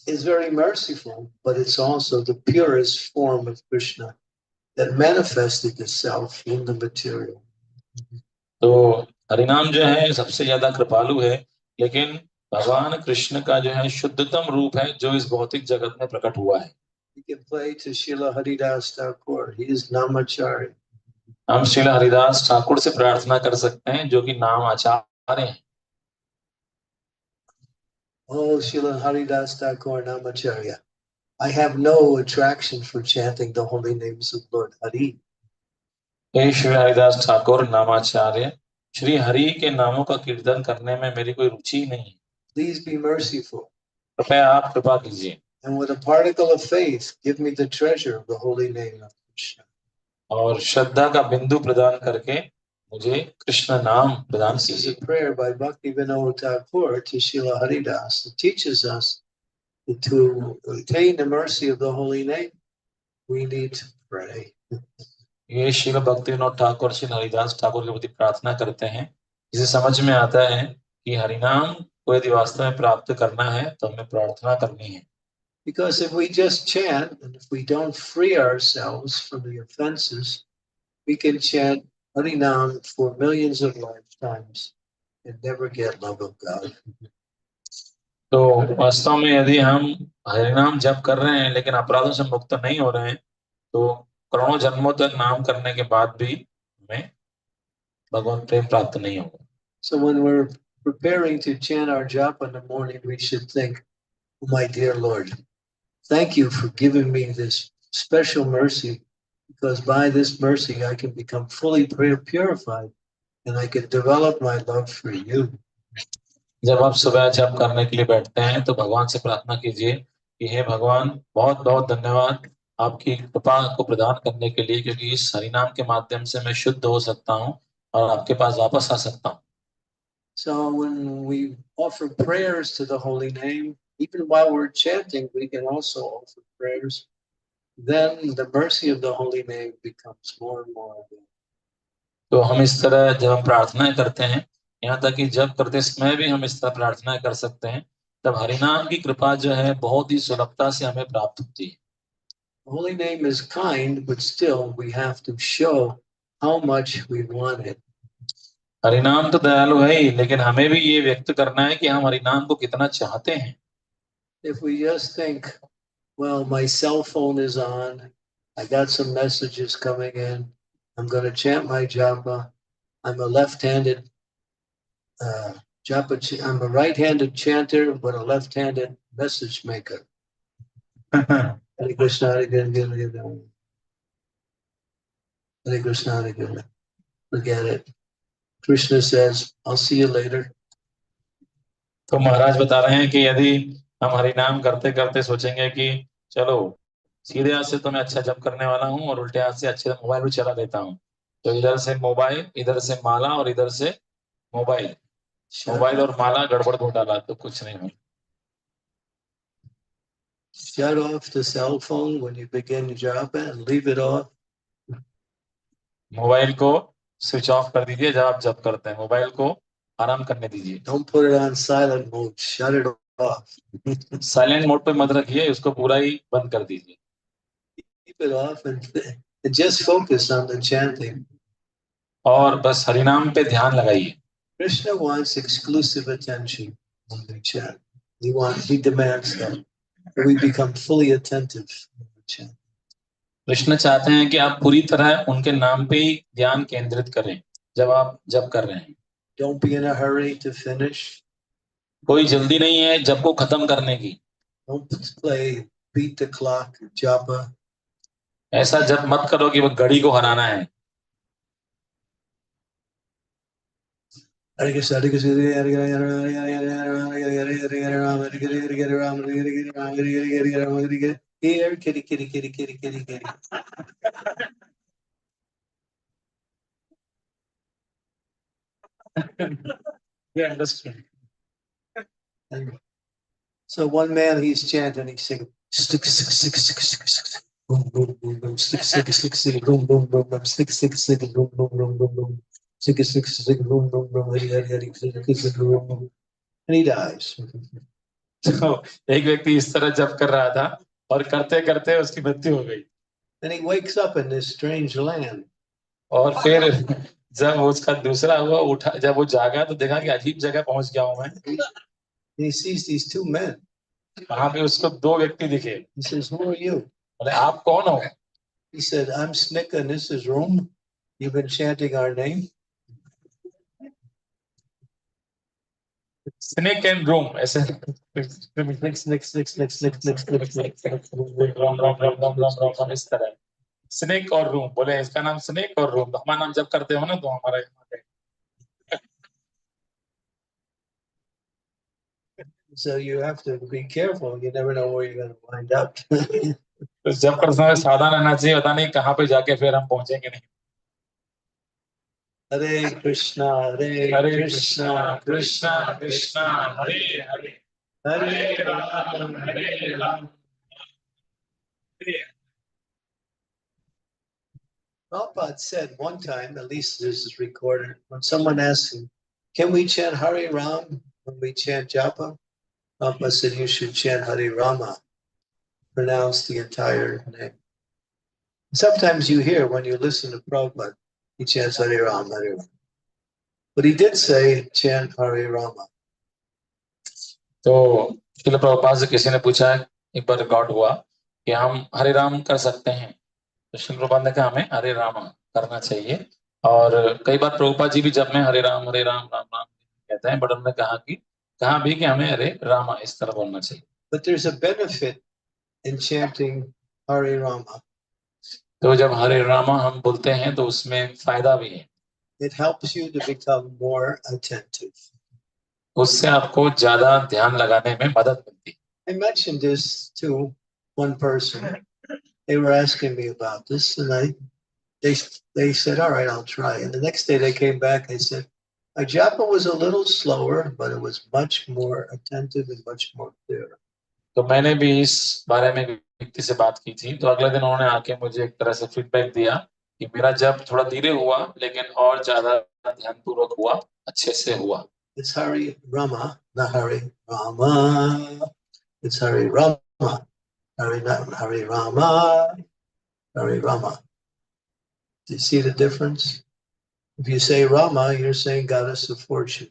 is very merciful, but it's also the purest form of Krishna that manifested itself in the material. तो हरिनाम जो है सबसे ज्यादा कृपालु है, लेकिन भगवान कृष्ण का जो है शुद्धतम रूप है जो इस भौतिक जगत में प्रकट हुआ है। We can play to Srila Haridas Thakur. He is Namacharya. हम श्री हरिदास ठाकुर से प्रार्थना कर सकते हैं जो कि नाम आचार्य हैं। Oh, Srila Haridas Thakur Namacharya. I have no attraction for chanting the holy names of Lord Hari. हे श्री हरिदास ठाकुर नामाचार्य, श्री हरि के नामों का कीर्तन करने में मेरी कोई रुचि नहीं। Please be merciful. कृपया आप कृपा कीजिए And with a particle of faith, give me the treasure of the holy name of Krishna. और श्रद्धा का बिंदु प्रदान करके मुझे कृष्ण नाम प्रदान This is कीजिए। a prayer by Bhaktivinoda Thakur to Srila Haridas. It teaches us to attain the mercy of the holy name, we need to pray. ये श्रील भक्ति विनोद ठाकुर श्री हरिदास ठाकुर के प्रति प्रार्थना करते हैं, जिसे समझ में आता है कि हरिनाम को यदि वास्तव में प्राप्त करना है तो हमें प्रार्थना करनी है. Because if we just chant and if we don't free ourselves from the offenses, we can chant Harinam for millions of lifetimes and never get love of God. तो वास्तव में यदि हम हरिनाम जप कर रहे हैं लेकिन अपराधों से मुक्त नहीं हो रहे हैं, तो करोड़ों जन्मों तक नाम करने के बाद भी हमें भगवान प्रेम प्राप्त नहीं होगा. So when we're preparing to chant our japa in the morning, we should think, oh, my dear Lord, thank you for giving me this special mercy, because by this mercy I can become fully purified and I can develop my love for you. जब आप सुबह जप करने के लिए बैठते हैं तो भगवान से प्रार्थना कीजिए कि हे भगवान, बहुत बहुत धन्यवाद आपकी कृपा को प्रदान करने के लिए, क्योंकि इस हरिनाम के माध्यम से मैं शुद्ध हो सकता हूँ और आपके पास वापस आ सकता हूँ. So when we offer prayers to the holy name, even while we're chanting, we can also offer prayers. Then the mercy of the holy name becomes more and more available. तो हम इस तरह जब हम प्रार्थनाएं करते हैं, यहाँ तक कि जब करते समय भी हम इस तरह प्रार्थनाएं कर सकते हैं, तब हरिनाम की कृपा जो है बहुत ही सुलभता से हमें प्राप्त होती है. The holy name is kind, but still we have to show how much we want it. हरिनाम तो दयालु है ही, लेकिन हमें भी ये व्यक्त करना है कि हम हरिनाम को कितना चाहते हैं. If we just think, well, my cell phone is on, I got some messages coming in, I'm going to chant my japa, I'm a left-handed I'm a right-handed chanter, but a left-handed message maker. Hare Krishna, Hare Krishna, Hare Krishna, Hare Krishna. Forget it. Krishna says, I'll see you later. तो महाराज बता रहे हैं कि यदि हम हरिनाम करते करते सोचेंगे कि चलो सीधे हाथ से तो मैं अच्छा जप करने वाला हूँ और उल्टे हाथ से अच्छे मोबाइल भी चला देता हूँ, तो इधर से मोबाइल, इधर से माला और इधर से मोबाइल, मोबाइल और माला गड़बड़ घोटाला, तो कुछ नहीं हो. Shut off the cell phone when you begin japa and leave it off. Mobile को स्विच ऑफ कर दीजिए जब आप जप करते हैं, मोबाइल को आराम करने दीजिए. Don't put it on silent mode. Shut it off. Silent mode पे मत रखिए, उसको पूरा ही बंद कर दीजिए. Keep it off and just focus on the chanting. और बस हरिनाम पे ध्यान लगाइए. Krishna wants exclusive attention when we chant. He demands that we become fully attentive when we chant. Krishna चाहते हैं कि आप पूरी तरह उनके नाम पे ही ध्यान केंद्रित करें जब आप जप कर रहे हैं. Don't be in a hurry to finish. कोई जल्दी नहीं है जप को खत्म करने की. Don't play beat the clock, japa. ऐसा जप मत करो कि वो घड़ी को हराना है. Hare Krishna, Hare Krishna, Hare Krishna, Hare Krishna, here, kitty, kitty, kitty, kitty, kitty, kitty. Yeah, understood. And so one man, he's chanting, he's singing, stick, stick, stick, stick, stick, stick, boom, boom, boom, boom, stick, stick, stick, stick, boom, boom, boom, boom, stick, stick, stick, boom, boom, boom, boom, boom, stick, stick, stick, boom, boom, boom, Hari, Hari, Hari, stick, stick, boom, boom, and he dies. तो एक व्यक्ति इस तरह जप कर रहा था और करते करते उसकी मृत्यु हो गई. And he wakes up in this strange land. और फिर जब उसका दूसरा हुआ उठा, जब वो जागा तो देखा कि अजीब जगह पहुंच गया हूं मैं. And he sees these two men. वहां पे उसको दो व्यक्ति दिखे. He says, who are you? बोले आप कौन हो? He said, I'm Snick and this is Rum. You've been chanting our name. Snake and room ऐसे. Snick, snick, snick, snick, snick, snick, snick, snick, snick. Ram इस तरह स्नेक और room. बोले इसका नाम स्नेक और रूम, हमारा नाम जब करते हो ना तो हमारा. So you have to be careful. You never know where you're going to wind up. तो जब कर समय सावधान रहना चाहिए, पता नहीं कहाँ पे जाके फिर हम पहुंचेंगे नहीं. Hare Krishna, Hare Krishna Krishna Krishna Hare Hare, Hare Ram Hare Ram. Prabhupada said one time, at least this is recorded, when someone asked him, can we chant Hare Ram when we chant japa? Prabhupada said you should chant Hare Rama, pronounce the entire name. Sometimes you hear when you listen to Prabhupada, he chants Hare Ram, Hare Ram. But he did say chant Hare Rama. तो श्रील प्रभुपाद से किसी ने पूछा, एक बार record हुआ कि हम हरे राम कर सकते हैं, तो श्रील प्रभुपाद ने कहा हमें हरे राम करना चाहिए। और कई बार प्रभुपाद जी भी जब में हरे राम राम राम कहते हैं, बट उन्होंने कहा भी कि हमें हरे रामा इस तरह बोलना चाहिए। But there's a benefit in chanting Hare Rama. तो जब हरे रामा हम बोलते हैं तो उसमें फायदा भी है। It helps you to become more attentive. उससे आपको ज्यादा ध्यान लगाने में मदद मिलती है। I mentioned this to one person. They were asking me about this, and they said, all right, I'll try. And the next day they came back, they said, my japa was a little slower, but it was much more attentive and much more clear. तो मैंने भी इस बारे में व्यक्ति से बात की थी, तो अगले दिन उन्होंने आके मुझे एक तरह से फीडबैक दिया कि मेरा जप थोड़ा धीरे हुआ, लेकिन और ज्यादा ध्यानपूर्वक हुआ, अच्छे से हुआ। It's Hare Rama, not Hare Rama. It's Hare Rama, Hare Rama, Hare Rama. Do you see the difference? If you say Rama, you're saying goddess of fortune.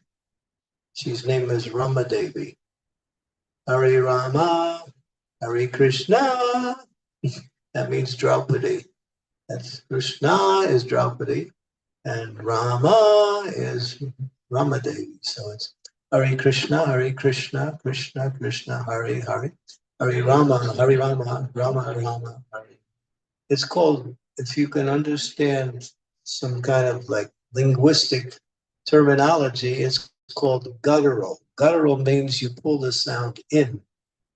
She's name is Rama Devi. Hare Rama, Hare Krishna. That means Draupadi. That's Krishna is Draupadi, and Rama is Rama Devi. So it's Hare Krishna, Krishna Krishna, Hare Hare, Hare Rama, Rama Rama, Hare. It's called, if you can understand some kind of like linguistic terminology, it's called guttural. Guttural means you pull the sound in.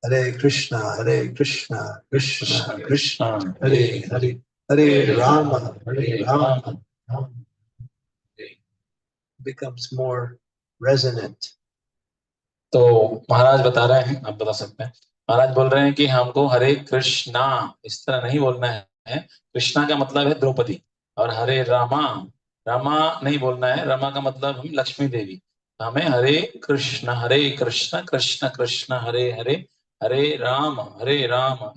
Hare Krishna, Krishna Krishna, Hare Hare, Hare Rama, Rama. Becomes more resonant. तो महाराज बता रहे हैं, आप बता सकते हैं, महाराज बोल रहे हैं कि हमको हरे कृष्णा इस तरह नहीं बोलना है। कृष्णा का मतलब है द्रौपदी, और हरे रामा, रामा नहीं बोलना है। रामा का मतलब हम लक्ष्मी देवी। हमें हरे कृष्ण कृष्ण कृष्ण हरे हरे, हरे राम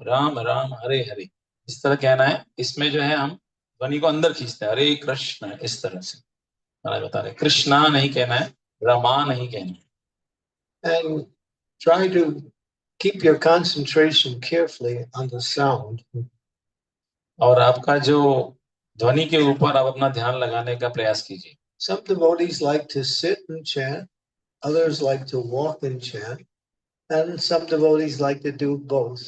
राम राम हरे हरे, इस तरह कहना है। इसमें जो है हम ध्वनि को अंदर खींचते हैं, हरे कृष्ण, इस तरह से महाराज बता रहे। कृष्णा नहीं कहना है, रमा नहीं कहना है। And try to keep your concentration carefully on the sound. और आपका जो ध्वनि के ऊपर आप अपना ध्यान लगाने का प्रयास कीजिए। Some devotees like to sit and chant, others like to walk and chant, and some devotees like to do both.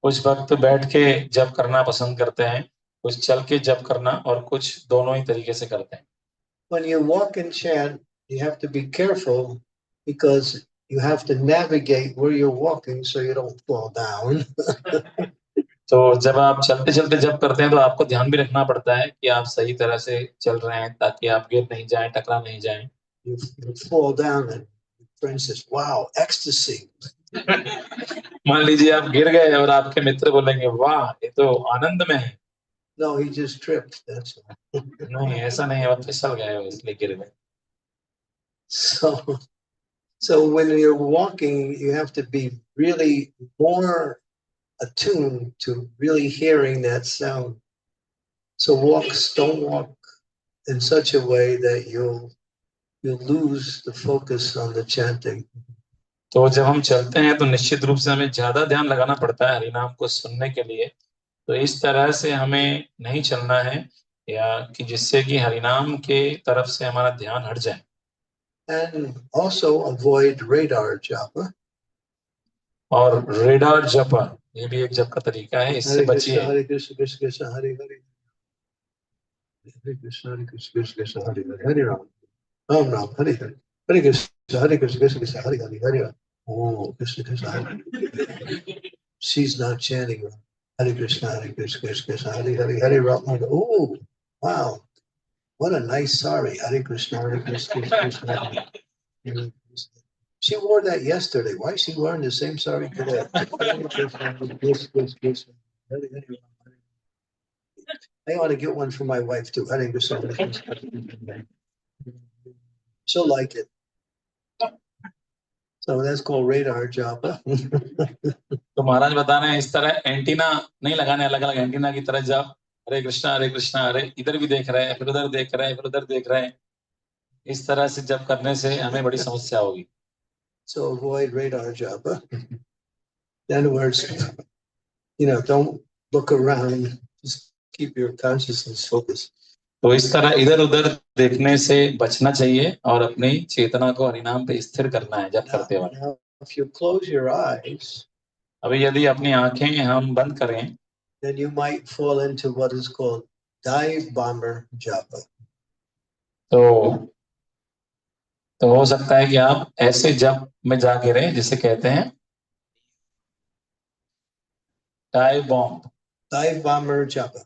कुछ भक्त बैठ के जप करना पसंद करते हैं, कुछ चल के जप करना, और कुछ दोनों ही तरीके से करते हैं। When you walk and chant, you have to be careful because you have to navigate where you're walking so you don't fall down. तो जब आप चलते चलते जप करते हैं तो आपको ध्यान भी रखना पड़ता है कि आप सही तरह से चल रहे हैं, ताकि आप गिर नहीं जाएं, टकरा नहीं जाएं। You fall down and your friend says, wow, ecstasy. मान लीजिए आप गिर गए और आपके मित्र बोलेंगे, वाह ये तो आनंद में है। No, he just tripped. That's all. नहीं, ऐसा नहीं है, वो फिसल गए इसलिए गिर गए। So when you're walking, you have to be really more attuned to really hearing that sound. So don't walk in such a way that you'll lose the focus on the chanting. तो जब हम चलते हैं तो निश्चित रूप से हमें ज्यादा ध्यान लगाना पड़ता है हरिनाम को सुनने के लिए। तो इस तरह से हमें नहीं चलना है, या कि जिससे कि हरिनाम के तरफ से हमारा ध्यान हट जाए। And also avoid radar japa. और रेडार जप, ये भी एक जप का तरीका है, इससे बचिए। Hare Krishna, Krishna Krishna, Hare Hare. Hare Krishna, Krishna Krishna, Hare Hare, Hare Ram, Ram Ram, Hare Hare. Hare Krishna, Hare Krishna, Krishna Krishna, Hare Hare, Hare Ram. Oh, Krishna Krishna, Hare. She's not chanting. Hare Krishna, Krishna Krishna, Hare Hare, Hare Ram. Oh, wow. What a nice sari. Hare Krishna, Krishna Krishna, Hare Hare. She wore that yesterday. Why is she wearing the same sari today? Hare Krishna, Krishna Krishna, Hare Hare. I ought to get one for my wife too. I think there's something. She'll like it. So that's called radar japa. तो महाराज बता रहे हैं इस तरह antenna नहीं लगाने, अलग अलग एंटीना की तरह जब हरे कृष्णा हरे इधर भी देख रहे हैं, फिर उधर देख रहे हैं, फिर उधर देख रहे हैं, इस तरह से जब करने से हमें बड़ी समस्या होगी. So avoid radar japa. In other words, don't look around. Just keep your consciousness focused. तो इस तरह इधर उधर देखने से बचना चाहिए और अपनी चेतना को हरिनाम पे स्थिर करना है जब करते वक्त. Now, if you close your eyes, अभी यदि अपनी आंखें हम बंद करें, then you might fall into what is called dive bomber japa. तो हो सकता है कि आप ऐसे जप में जा गिरे जिसे कहते हैं dive bomb. Dive bomber japa.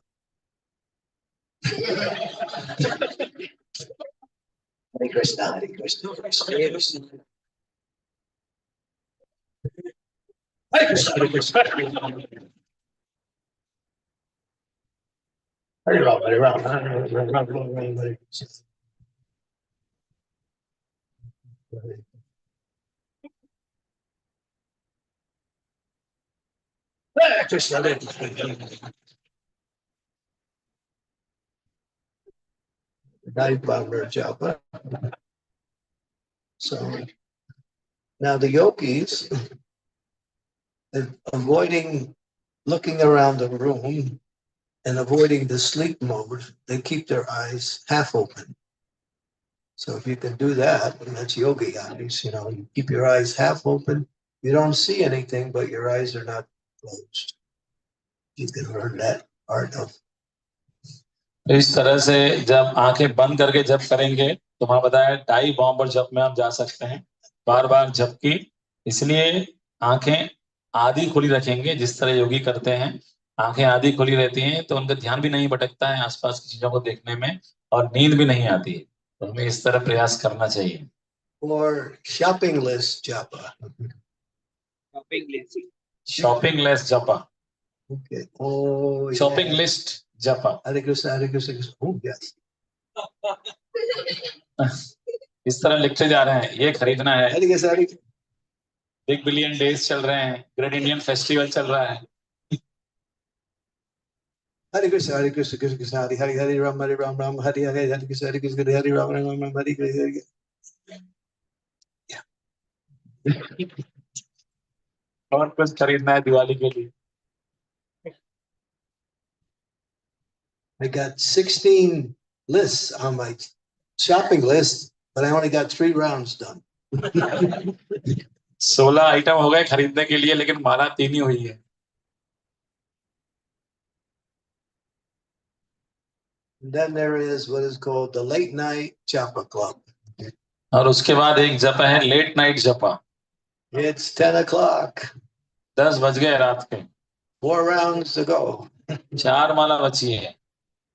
Hare Krishna, Hare Krishna, Hare Krishna. Hare Krishna, Hare Krishna. Hare Ram, Hare Ram, Hare Ram, Hare Krishna. Hare Krishna, Hare Krishna. Dive bomber japa. So now the yogis, avoiding looking around the room and avoiding the sleep mode, they keep their eyes half open. So if you can do that, and that's yoga eyes, you keep your eyes half open. You don't see anything, but your eyes are not closed. You can learn that art of. इस तरह से जब आंखें बंद करके जप करेंगे तो वहां बताया डाई बॉम्ब और जप में आप जा सकते हैं, बार बार जप की. इसलिए आंखें आधी खुली रखेंगे जिस तरह योगी करते हैं. आंखें आधी खुली रहती हैं तो उनका ध्यान भी नहीं भटकता है आसपास की चीजों को देखने में और नींद भी नहीं आती है. तो हमें इस तरह प्रयास करना चाहिए. Or shopping list japa. Shopping less जपा. Okay. Oh, शॉपिंग लिस्ट जपा. Hare Krishna, Hare Krishna, Krishna. Oh, yes. इस तरह लिखते जा रहे हैं, ये खरीदना है, Hare Krishna, Hare Krishna. Big billion days चल रहे हैं, ग्रेट इंडियन फेस्टिवल चल रहा है. Hare Krishna, Hare Krishna, Krishna Krishna, Hare Hare, Hare Ram, Hare Ram, Ram Hare Hare, Hare Krishna, Hare Krishna, Hare Ram, Hare Ram, Hare Hare. Yeah. और कुछ खरीदना है दिवाली के लिए. I got 16 lists on my shopping list, but I only got 3 rounds done. 16 item हो गए खरीदने के लिए, लेकिन माला 3 ही हुई है. And then there is what is called the late night japa club. और उसके बाद एक जपा है लेट नाइट जपा. It's 10 o'clock. 10 बज गए रात के. 4 rounds to go. 4 माला बची है.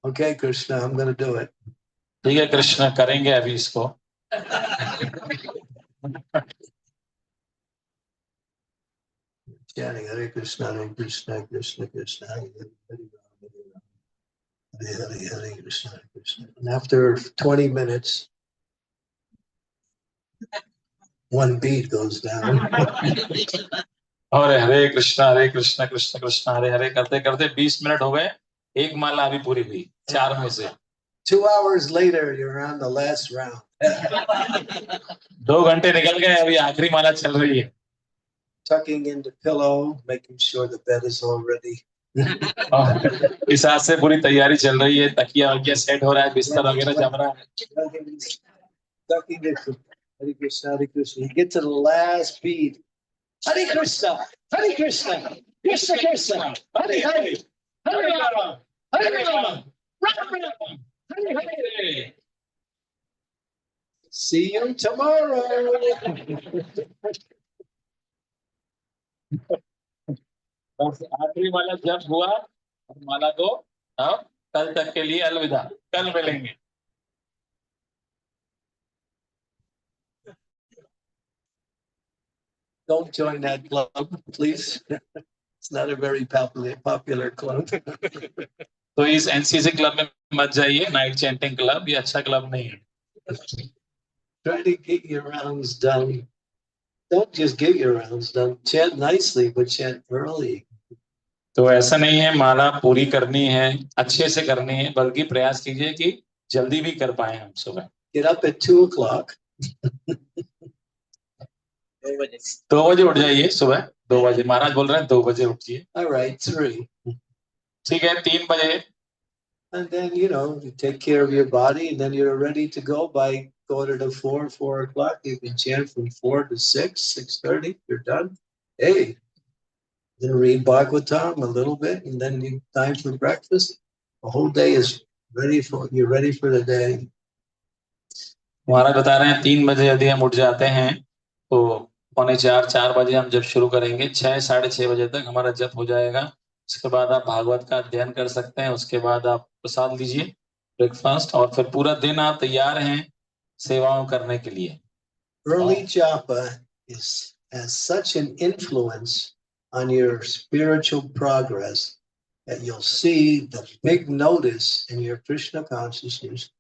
Okay, Krishna, I'm going to do it. ठीक है कृष्ण, करेंगे अभी इसको. Chanting Hare Krishna, Hare Krishna, Krishna Krishna, Hare Hare, Hare Ram, Hare Hare, Hare Krishna, Hare Krishna. And after 20 minutes, one beat goes down. और हरे कृष्णा कृष्ण कृष्ण हरे हरे करते करते 20 minute हो गए, एक माला अभी पूरी हुई 4 में से. 2 hours later, you're on the last round. 2 घंटे निकल गए, अभी आखिरी माला चल रही है. Tucking in the pillow, making sure the bed is all ready. इस हाथ से पूरी तैयारी चल रही है, तकिया वकिया सेट हो रहा है, बिस्तर वगैरह जम रहा है. Tucking it. Hare Krishna, Hare Krishna. You get to the last beat. Hare Krishna, Hare Krishna, Krishna Krishna, Hare Hare, Hare Rama, Hare Rama, Rama Rama, Hare Hare. See you tomorrow. आखिरी माला जब हुआ, माला को अब कल तक के लिए अलविदा, कल मिलेंगे. Don't join that club, please. It's not a very popular club. तो इस एनसीसी क्लब में मत जाइए, नाइट चैंटिंग क्लब, ये अच्छा क्लब नहीं है। Try to get your rounds done. Don't just get your rounds done. Chant nicely, but chant early. तो ऐसा नहीं है माला पूरी करनी है, अच्छे से करनी है, बल्कि प्रयास कीजिए कि जल्दी भी कर पाए हम सुबह। Get up at 2 o'clock. 2 बजे उठ जाइए सुबह, 2 बजे महाराज बोल रहे हैं, 2 बजे उठिए। All right, 3. ठीक है, 3 बजे। And then, you take care of your body, and then you're ready to go by 4:45, 4 o'clock. You can chant from 4 to 6, 6:30. You're done. Hey, then read Bhagavatam a little bit, and then time for breakfast. The whole day is you're ready for the day. महाराज बता रहे हैं 3 बजे यदि हम उठ जाते हैं तो 3:45, 4 बजे हम जब शुरू करेंगे, 6, 6:30 बजे तक हमारा जप हो जाएगा। उसके बाद आप भागवत का अध्ययन कर सकते हैं, उसके बाद आप प्रसाद लीजिए, ब्रेकफास्ट, और फिर पूरा दिन आप तैयार हैं सेवाओं करने के लिए। Early japa has such an influence on your spiritual progress that you'll see the big notice in your Krishna consciousness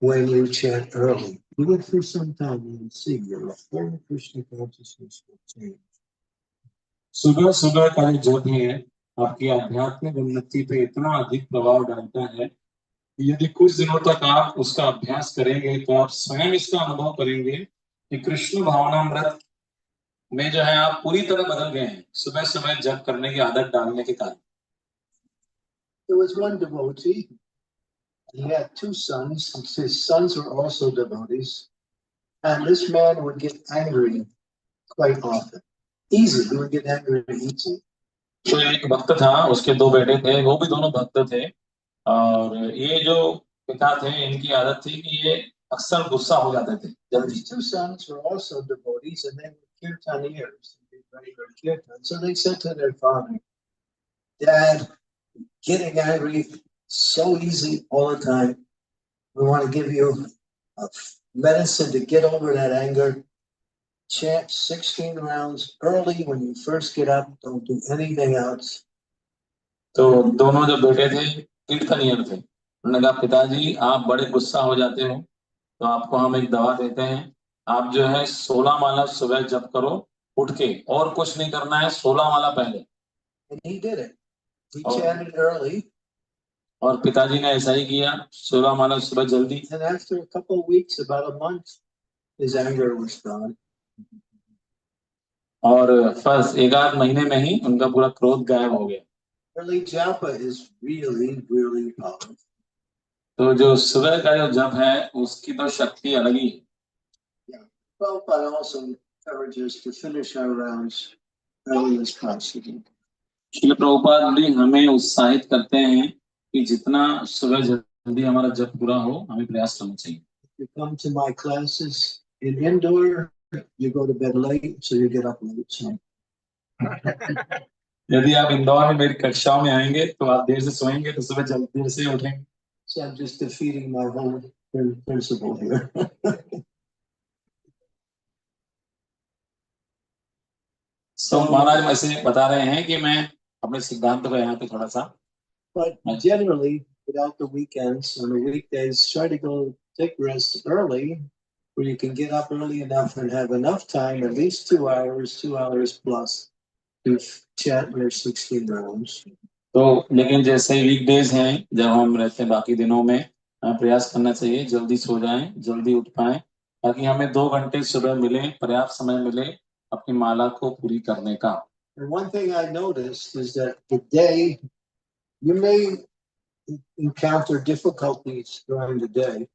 when you chant early. Do it for some time and you'll see your whole Krishna consciousness will change. सुबह सुबह का जो जप है आपकी आध्यात्मिक उन्नति पे इतना अधिक प्रभाव डालता है, यदि कुछ दिनों तक आप उसका अभ्यास करेंगे तो आप स्वयं इसका अनुभव करेंगे कि कृष्ण भावनामृत में जो है आप पूरी तरह बदल गए हैं सुबह सुबह जप करने की आदत डालने के कारण। There was one devotee. He had 2 sons. His sons were also devotees. And this man would get angry quite often. Easy. He would get angry easily. तो एक भक्त था, उसके 2 बेटे थे, वो भी दोनों भक्त थे, और ये जो पिता थे इनकी आदत थी कि ये अक्सर गुस्सा हो जाते थे जल्दी। His 2 sons were also devotees, and they were kirtaniers. They did regular kirtan. So they said to their father, "Dad, getting angry so easy all the time. We want to give you a medicine to get over that anger. Chant 16 rounds early when you first get up. Don't do anything else." तो दोनों जो बेटे थे कीर्तनियर थे, उन्होंने कहा पिताजी आप बड़े गुस्सा हो जाते हो, तो आपको हम एक दवा देते हैं, आप जो है 16 माला सुबह जप करो उठ के, और कुछ नहीं करना है, 16 माला पहले। And he did it. He Oh. chanted early. और पिताजी ने ऐसा ही किया, 16 माला सुबह जल्दी। And after a couple of weeks, about a month, his anger was gone. और फर्स्ट 1 आध महीने में ही उनका पूरा क्रोध गायब हो गया। Early japa is really, really powerful. तो जो सुबह का जो जप है उसकी तो शक्ति अलग ही है। Yeah. Prabhupada also encourages to finish our rounds early as possible. Srila Prabhupada भी हमें उत्साहित करते हैं कि जितना सुबह जल्दी हमारा जप पूरा हो, हमें प्रयास करना चाहिए। You come to my classes in indoor, you go to bed late, so you get up late. So. यदि आप इंदौर में मेरी कक्षाओं में आएंगे तो आप देर से सोएंगे तो सुबह जल्दी देर से उठेंगे। So I'm just defeating my whole principle here. So महाराज ऐसे बता रहे हैं कि मैं अपने सिद्धांत को यहाँ पे थोड़ा सा। But generally, without the weekends, on the weekdays, try to go take rest early, where you can get up early enough and have enough time, at least 2 hours plus, to chant your 16 rounds. तो लेकिन जैसे weekdays हैं जब हम रहते हैं बाकी दिनों में, हमें प्रयास करना चाहिए जल्दी सो जाएं, जल्दी उठ पाएं, ताकि हमें 2 घंटे सुबह मिले, पर्याप्त समय मिले अपनी माला को पूरी करने का। And one thing I noticed is that today you may encounter difficulties during the day,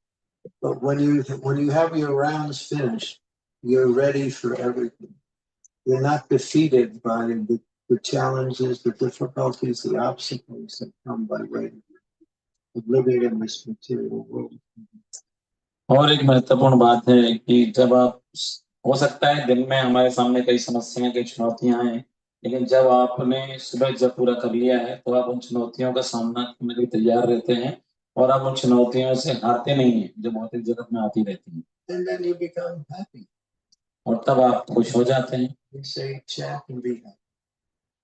but when you have your rounds finished, you're ready for everything. You're not defeated by the challenges, the difficulties, the obstacles that come by way of living in this material world. और एक महत्वपूर्ण बात है कि जब आप, हो सकता है दिन में हमारे सामने कई समस्याएं, कई चुनौतियां हैं, लेकिन जब आपने सुबह जब पूरा कर लिया है तो आप उन चुनौतियों का सामना करने के लिए तैयार रहते हैं, और आप उन चुनौतियों से हारते नहीं हैं जो भौतिक जगत में आती रहती हैं। And then you become happy. और तब आप खुश हो जाते हैं। We say, chant and be happy.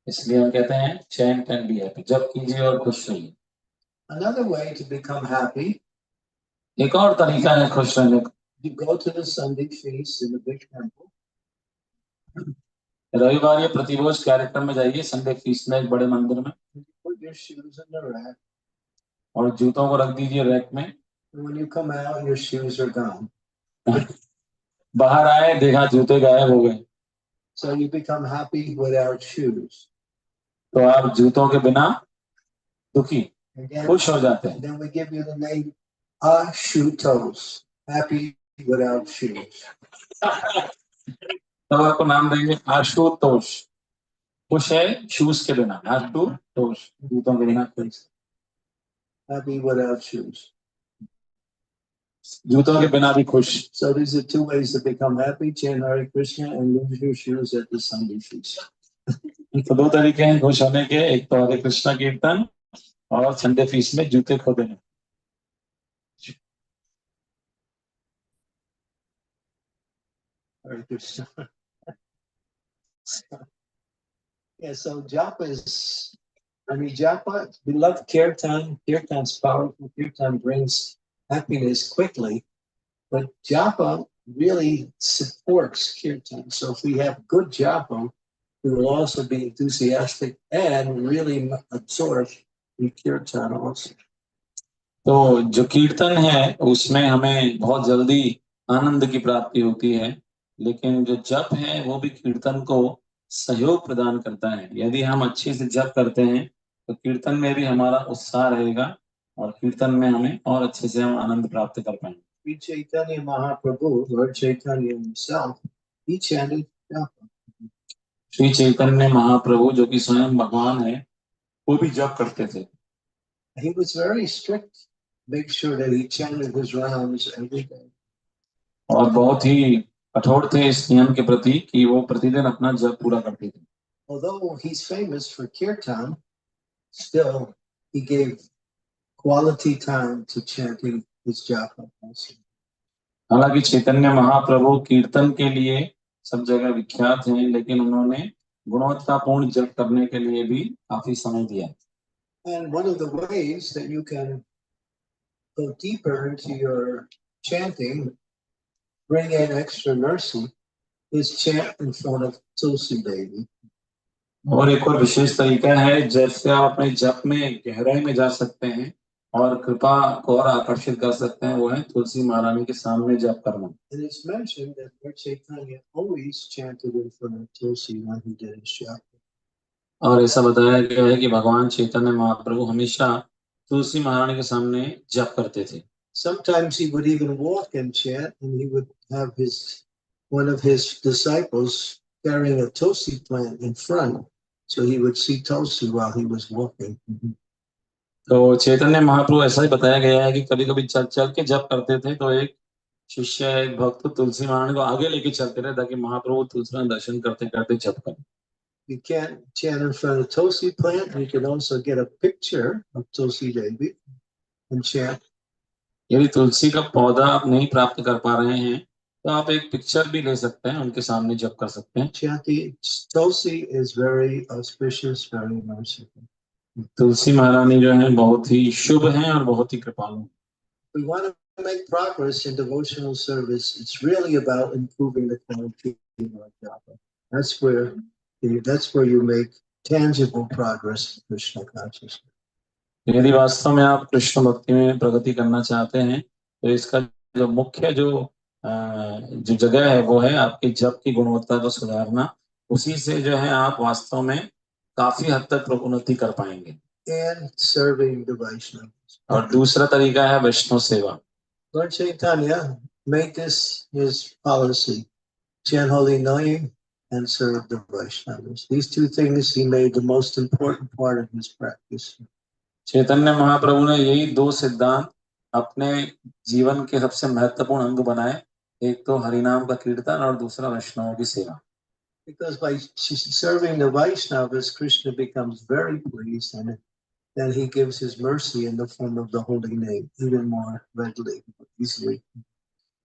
इसलिए हम कहते हैं चैंट एंड बी हैप्पी, जब कीजिए और खुश रहिए। Another way to become happy, एक और तरीका है खुश रहने का, you go to the Sunday feast in the big temple. रविवार या प्रतिरोज कैरेक्टर में जाइए संडे फीस्ट में एक बड़े मंदिर में, You put your shoes in the rack. और जूतों को रख दीजिए रैक में. And when you come out, your shoes are gone. बाहर आए देखा जूते गायब हो गए. So you become happy without shoes. तो आप जूतों के बिना दुखी, Again, खुश हो जाते हैं. then we give you the name Ashutosh, happy without shoes. तो आपको नाम देंगे आशुतोष, खुश है शूज के बिना. आशुतोष, जूतों के बिना खुश, Happy without shoes. जूतों के बिना भी खुश. So these are two ways to become happy: chant Hare Krishna and lose your shoes at the Sunday feast. तो दो तरीके हैं खुश होने के, एक तो हरे कृष्णा कीर्तन और संडे फीस में जूते खो देने. Hare Krishna. Yeah, so japa is, japa, we love kirtan. Kirtan's powerful. Kirtan brings happiness quickly, but japa really supports kirtan. So if we have good japa, we will also be enthusiastic and really absorb the kirtan also. तो जो कीर्तन है उसमें हमें बहुत जल्दी आनंद की प्राप्ति होती है, लेकिन जो जप है वो भी कीर्तन को सहयोग प्रदान करता है. यदि हम अच्छे से जप करते हैं तो कीर्तन में भी हमारा उत्साह रहेगा और कीर्तन में हमें और अच्छे से हम आनंद प्राप्त कर पाएंगे. Sri Chaitanya Mahaprabhu, Lord Chaitanya himself, he chanted japa. Shri Chaitanya Mahaprabhu जो कि स्वयं भगवान है वो भी जप करते थे. He was very strict, make sure that he chanted his rounds every day. और बहुत ही कठोर थे इस नियम के प्रति कि वो प्रतिदिन अपना जप पूरा करते थे. Although he's famous for kirtan, still he gave quality time to chanting his japa also. हालांकि चैतन्य महाप्रभु कीर्तन के लिए सब जगह विख्यात हैं, लेकिन उन्होंने गुणवत्तापूर्ण जप करने के लिए भी काफी समय दिया. And one of the ways that you can go deeper into your chanting, bring in extra mercy, is chant in front of Tulsi Devi. और एक और विशेष तरीका है जैसे आप अपने जप में गहराई में जा सकते हैं और कृपा को और आकर्षित कर सकते हैं, वो है तुलसी महारानी के सामने जप करना. And it's mentioned that Lord Chaitanya always chanted in front of Tulsi when he did his japa. और ऐसा बताया गया है कि भगवान चैतन्य महाप्रभु हमेशा तुलसी महारानी के सामने जप करते थे. Sometimes he would even walk and chant, and he would have one of his disciples carrying a tulsi plant in front, so he would see Tulsi while he was walking. तो चैतन्य महाप्रभु ऐसा ही बताया गया है कि कभी कभी चल चल के जप करते थे, तो एक शिष्य एक भक्त तुलसी महारानी को आगे लेके चलते रहे ताकि महाप्रभु तुलसी का दर्शन करते करते जप करें. You can't chant in front of Tulsi plant. You can also get a picture of Tulsi Devi and chant. यदि तुलसी का पौधा आप नहीं प्राप्त कर पा रहे हैं तो आप एक पिक्चर भी ले सकते हैं, उनके सामने जप कर सकते हैं. Chanting Tulsi is very auspicious, very merciful. तुलसी महारानी जो है बहुत ही शुभ हैं और बहुत ही कृपालु. We want to make progress in devotional service. It's really about improving the quality of our japa. That's where you make tangible progress in Krishna consciousness. यदि वास्तव में आप कृष्ण भक्ति में प्रगति करना चाहते हैं तो इसका जो मुख्य जो जगह है वो है आपके जप की गुणवत्ता को सुधारना. उसी से जो है आप वास्तव में काफी हद तक उन्नति कर पाएंगे. And serving the Vaishnavas. और दूसरा तरीका है वैष्णव सेवा. Lord Chaitanya made this his policy: chant holy name and serve the Vaishnavas. These two things he made the most important part of his practice. Chaitanya Mahaprabhu ने यही दो सिद्धांत अपने जीवन के सबसे महत्वपूर्ण अंग बनाए, एक तो हरिनाम का कीर्तन और दूसरा वैष्णवों की सेवा. Because by serving the Vaishnavas, Krishna becomes very pleased, and then he gives his mercy in the form of the holy name even more readily, easily.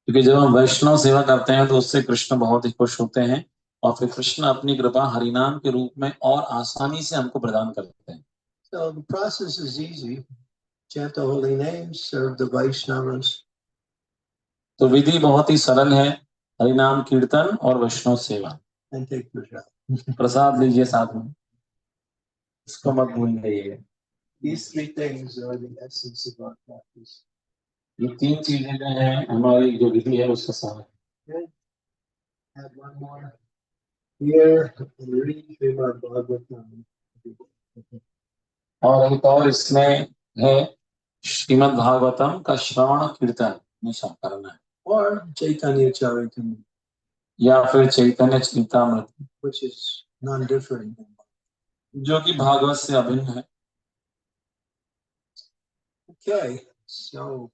क्योंकि जब हम वैष्णव सेवा करते हैं तो उससे कृष्ण बहुत ही खुश होते हैं और फिर कृष्ण अपनी कृपा हरिनाम के रूप में और आसानी से हमको प्रदान करते हैं. So the process is easy. chant the holy names, serve the Vaishnavas. तो विधि बहुत ही सरल है, हरिनाम कीर्तन और वैष्णव सेवा। And take prasad. प्रसाद लीजिए साथ में, इसको मत भूल जाइए। These three things are the essence of our practice. ये तीन चीजें जो है हमारी जो विधि है उसका सार है। Okay. Add one more. Here and read Srimad Bhagavatam. और एक और इसमें है श्रीमद् भागवतम का श्रवण कीर्तन हमेशा करना है, Or Chaitanya Charitamrita, या फिर चैतन्य चरितामृत, which is non-different. जो कि भागवत से अभिन्न है। Okay, so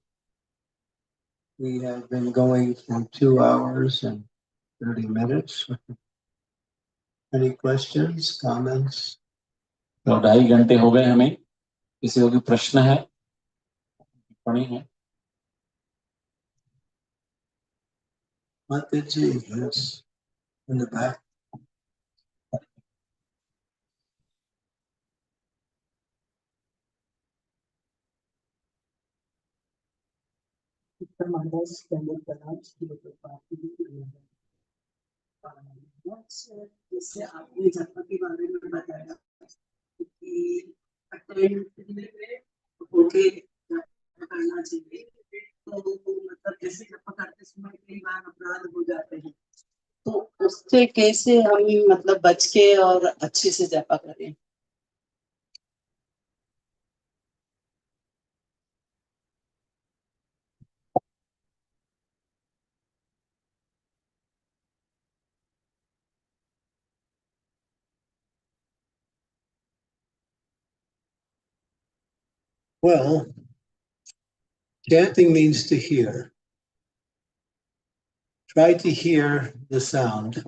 we have been going for 2 hours and 30 minutes. Any questions, comments? तो 2.5 घंटे हो गए हमें, किसी को भी प्रश्न है, टिप्पणी है? Mataji, yes, in the back. जैसे आपने जप के बारे में बताया कि होके करना चाहिए, तो मतलब जैसे जप करते समय कई बार अपराध हो जाते हैं, तो उससे कैसे हम मतलब बच के और अच्छे से जपा करें? Well, chanting means to hear. Try to hear the sound.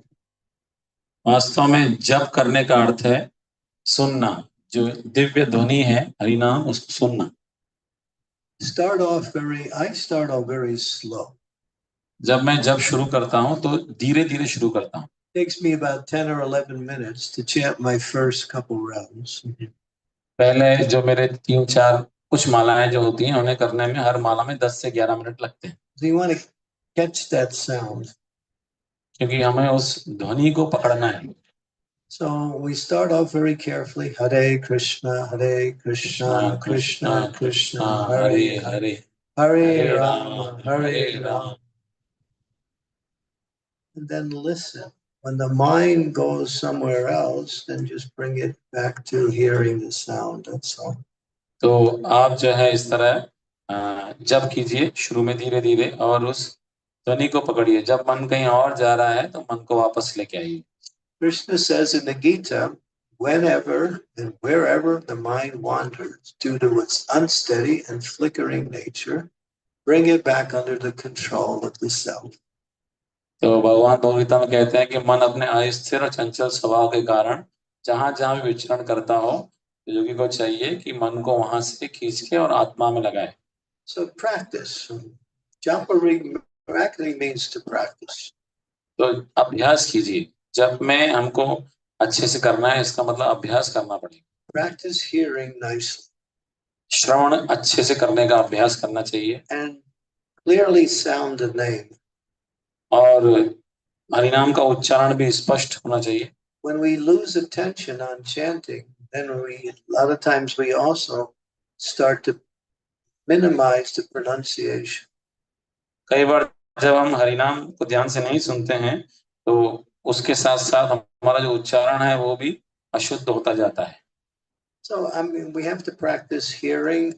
वास्तव में जप करने का अर्थ है सुनना, जो दिव्य ध्वनि है हरिनाम उसको सुनना। I start off very slow. जब मैं जप शुरू करता हूँ तो धीरे धीरे शुरू करता हूँ। Takes me about 10 or 11 minutes to chant my first couple rounds. पहले जो मेरे 3-4 कुछ मालाएं जो होती हैं उन्हें करने में हर माला में 10 से 11 मिनट लगते हैं, So you want to catch that sound. क्योंकि हमें उस ध्वनि को पकड़ना है। So we start off very carefully. Hare Krishna, Hare Krishna, Krishna Krishna, Hare Hare, Hare Rama, Hare Rama. And then listen. When the mind goes somewhere else, then just bring it back to hearing the sound. That's all. तो आप जो है इस तरह जप कीजिए शुरू में धीरे धीरे, और उस ध्वनि को पकड़िए। जब मन कहीं और जा रहा है तो मन को वापस लेके आइए। Krishna says in the Gita, whenever and wherever the mind wanders due to its unsteady and flickering nature, bring it back under the control of the self. तो भगवान भगवगीता में कहते हैं कि मन अपने अस्थिर और चंचल स्वभाव के कारण जहां जहां भी विचरण करता हो, तो योगी को चाहिए कि मन को वहां से खींच के और आत्मा में लगाए। So practice. Practicing means to practice. तो अभ्यास कीजिए। जब में हमको अच्छे से करना है, इसका मतलब अभ्यास करना पड़ेगा। Practice hearing nicely. श्रवण अच्छे से करने का अभ्यास करना चाहिए, and clearly sound the name. और हरिनाम का उच्चारण भी स्पष्ट होना चाहिए। When we lose attention on chanting, then a lot of times we also start to minimize the pronunciation. कई बार जब हम हरिनाम को ध्यान से नहीं सुनते हैं, तो उसके साथ साथ हमारा जो उच्चारण है वो भी अशुद्ध होता जाता है। So I mean, we have to practice hearing,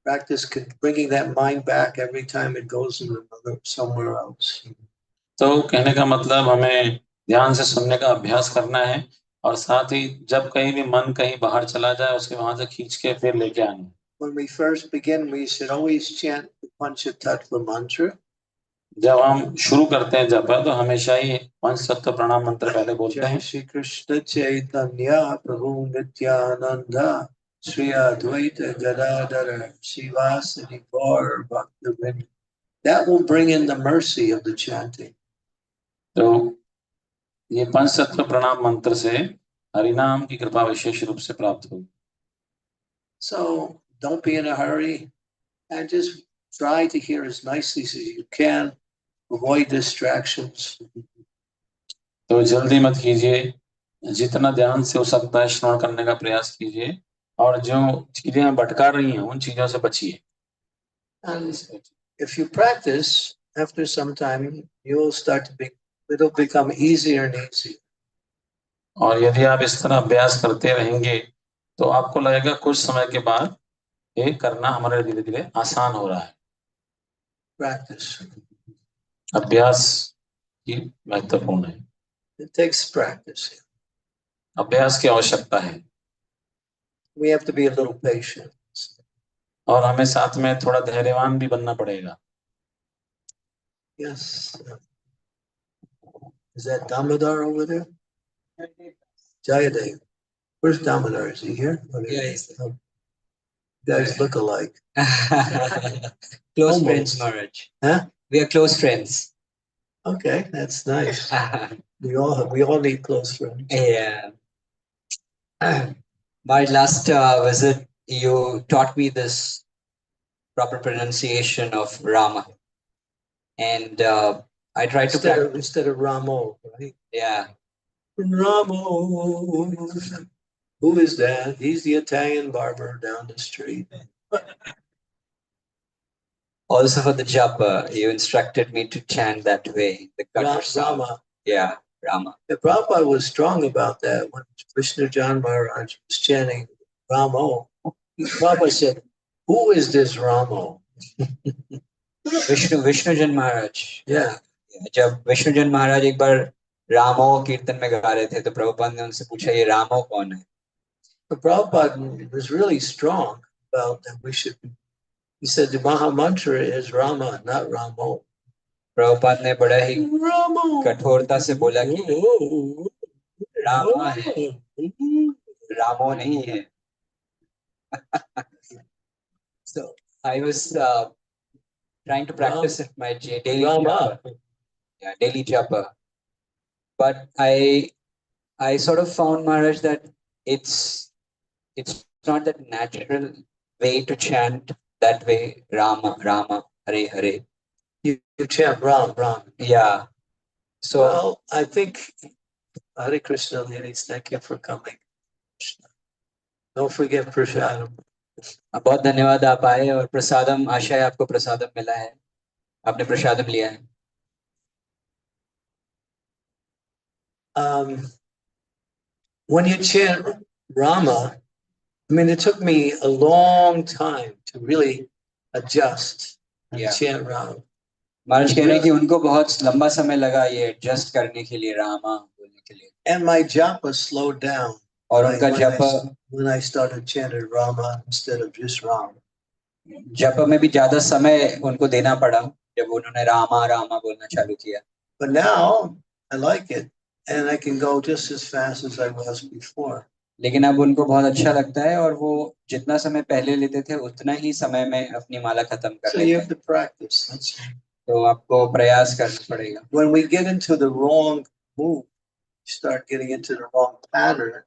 practice bringing that mind back every time it goes in somewhere else. तो कहने का मतलब हमें ध्यान से सुनने का अभ्यास करना है, और साथ ही जब कहीं भी मन कहीं बाहर चला जाए उसे वहां से खींच के फिर लेके आना। When we first begin, we should always chant the Panchatattva mantra. जब हम शुरू करते हैं जप, तो हमेशा ही पंचतत्व प्रणाम मंत्र पहले बोलते हैं। जय श्री कृष्ण चैतन्य प्रभु नित्यानंद श्री अद्वैत गदाधर शिवासरि गौर भक्तवृंद. That will bring in the mercy of the chanting. तो ये पंचतत्व प्रणाम मंत्र से हरिनाम की कृपा विशेष रूप से प्राप्त होगी। So don't be in a hurry, and just try to hear as nicely as you can. Avoid distractions. तो जल्दी मत कीजिए, जितना ध्यान से हो सकता है श्रवण करने का प्रयास कीजिए, और जो चीजें भटका रही हैं उन चीजों से बचिए। And if you practice, after some time, you'll start to be, it'll become easier and easier. और यदि आप इस तरह अभ्यास करते रहेंगे तो आपको लगेगा कुछ समय के बाद ये करना हमारे धीरे धीरे आसान हो रहा है। Practice. अभ्यास ही महत्वपूर्ण है। It takes practice. अभ्यास की आवश्यकता है। We have to be a little patient. और हमें साथ में थोड़ा धैर्यवान भी बनना पड़ेगा। Yes. Is that Damodar over there? Jayadev. Where's Damodar? Is he here? Yeah, he's there. Oh. You guys look alike. Close Almost. friends, Maharaj. Huh? We are close friends. Okay, that's nice. We all need close friends. Yeah. Maharaj, last visit, you taught me this proper pronunciation of Rama. And I tried to practice. Instead of Ramo, right? Yeah. Ramo. Who is that? He's the Italian barber down the street. Also for the japa, you instructed me to chant that way. The cutter sound. Rama. Yeah, Rama. The Prabhupada was strong about that when Krishna Jan Maharaj was chanting Ramo. Prabhupada said, who is this Ramo? Vishnujan Maharaj. Yeah. जब विष्णुजन महाराज एक बार रामो कीर्तन में गा रहे थे तो प्रभुपाद ने उनसे पूछा ये रामो कौन है? But Prabhupada was really strong about that. He said the Maha Mantra is Rama, not Ramo. Prabhupada ने बड़ा ही कठोरता से बोला कि रामा है, रामो नहीं है। So I was trying to practice it my daily japa. Yeah, daily japa. But I sort of found, Maharaj, that it's not that natural way to chant that way, Rama, Rama, Hare, Hare. You chant Ram, Ram. Yeah. So well, I think Hare Krishna, ladies, thank you for coming. Don't forget prasadam. बहुत धन्यवाद आप आए और प्रसादम, आशा है आपको प्रसादम मिला है, आपने प्रसादम लिया है। When you chant Rama, I mean, it took me a long time to really adjust and chant Rama. महाराज कह रहे हैं कि उनको बहुत लंबा समय लगा ये एडजस्ट करने के लिए रामा बोलने के लिए। And my japa slowed down. और उनका जप when I started chanting Rama instead of just Ram. जप में भी ज्यादा समय उनको देना पड़ा जब उन्होंने रामा रामा बोलना चालू किया। But now I like it and I can go just as fast as I was before. लेकिन अब उनको बहुत अच्छा लगता है और वो जितना समय पहले लेते थे उतना ही समय में अपनी माला खत्म कर लेते हैं। So you have to practice. तो आपको प्रयास करना पड़ेगा। When we get into the wrong move, start getting into the wrong pattern,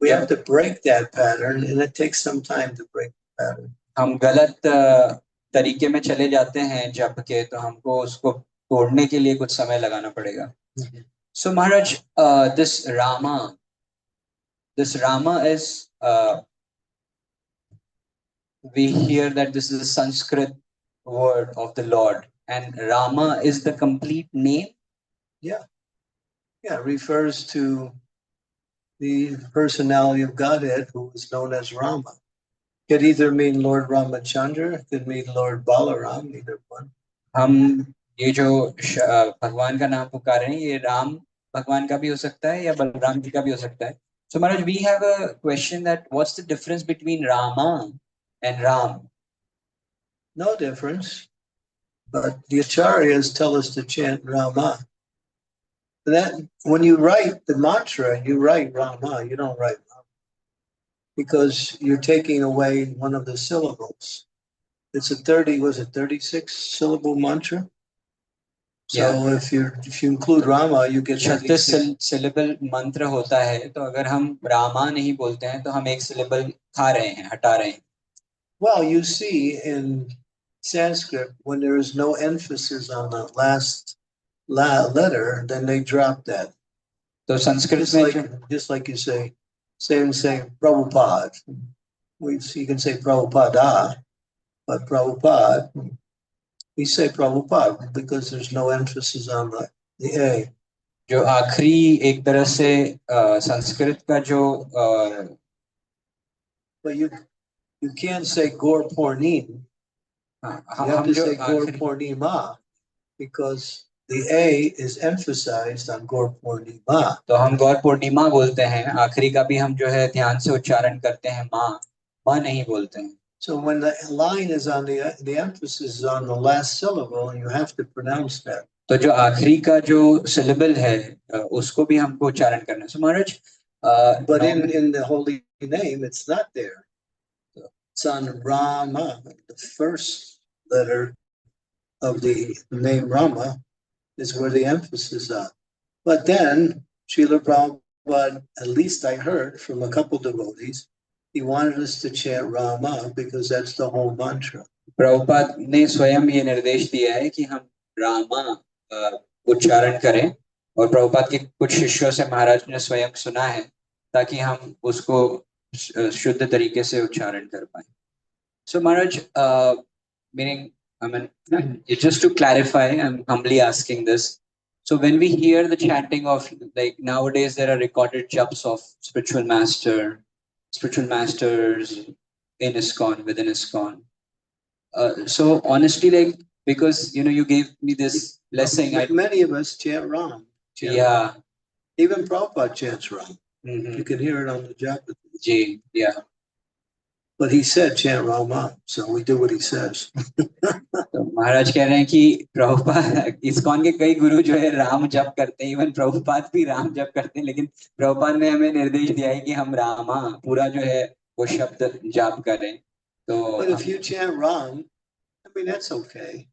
we have to break that pattern, and it takes some time to break the pattern. हम गलत तरीके में चले जाते हैं जप के, तो हमको उसको तोड़ने के लिए कुछ समय लगाना पड़ेगा। So Maharaj, this Rama is we hear that this is a Sanskrit word of the Lord, and Rama is the complete name. Yeah, it refers to the personality of Godhead who is known as Rama. Could either mean Lord Ramachandra, could mean Lord Balaram, either one. हम ये जो भगवान का नाम पुकार रहे हैं, ये राम भगवान का भी हो सकता है या बलराम जी का भी हो सकता है। So Maharaj, we have a question that what's the difference between Rama and Ram? No difference, but the acharyas tell us to chant Rama. That when you write the mantra, you write Rama, you don't write Rama, because you're taking away one of the syllables. It's a 36 syllable mantra. So yeah. if you include Rama, you get 36 syllable मंत्र होता है, तो अगर हम रामा नहीं बोलते हैं तो हम एक syllable खा रहे हैं, हटा रहे हैं। Well, you see in Sanskrit, when there is no emphasis on the last letter, then they drop that. तो संस्कृत Just में like, जो just like you say Prabhupada. You can say Prabhupada, but Prabhupada, we say Prabhupada because there's no emphasis on the A. जो आखिरी एक तरह से संस्कृत का जो But you can't say Gaur Purnima. हाँ, You have हम to जो say Gaur आखिरी Purnima because the A is emphasized on Gaur Purnima. तो हम गौर पूर्णिमा बोलते हैं, आखिरी का भी हम जो है ध्यान से उच्चारण करते हैं, माँ माँ नहीं बोलते हैं. So when the line is on the emphasis is on the last syllable, you have to pronounce that. तो जो आखिरी का जो syllable है उसको भी हमको उच्चारण करना है. So Maharaj, but in the holy name, it's not there. It's on Rama, the first letter of the name Rama is where the emphasis is on. But then Srila Prabhupada, at least I heard from a couple devotees, he wanted us to chant Rama because that's the whole mantra. Prabhupada ने स्वयं ये निर्देश दिया है कि हम रामा उच्चारण करें, और प्रभुपाद के कुछ शिष्यों से महाराज ने स्वयं सुना है ताकि हम उसको शुद्ध तरीके से उच्चारण कर पाए. So Maharaj, meaning, I mean, just to clarify, I'm humbly asking this. So when we hear the chanting of, like nowadays there are recorded japs of spiritual masters in ISKCON, within ISKCON. So honestly, like, because you gave me this blessing, Many of us chant Ram. Yeah. Even Prabhupada chants Ram. Mm-hmm. You can hear it on the japa. Yeah. But he said chant Rama, so we do what he says. तो महाराज कह रहे हैं कि Prabhupada, ISKCON के कई गुरु जो है राम जप करते हैं, इवन प्रभुपाद भी राम जप करते हैं, लेकिन प्रभुपाद ने हमें निर्देश दिया है कि हम रामा पूरा जो है वो शब्द जाप करें. तो But if you chant Ram, I mean that's okay.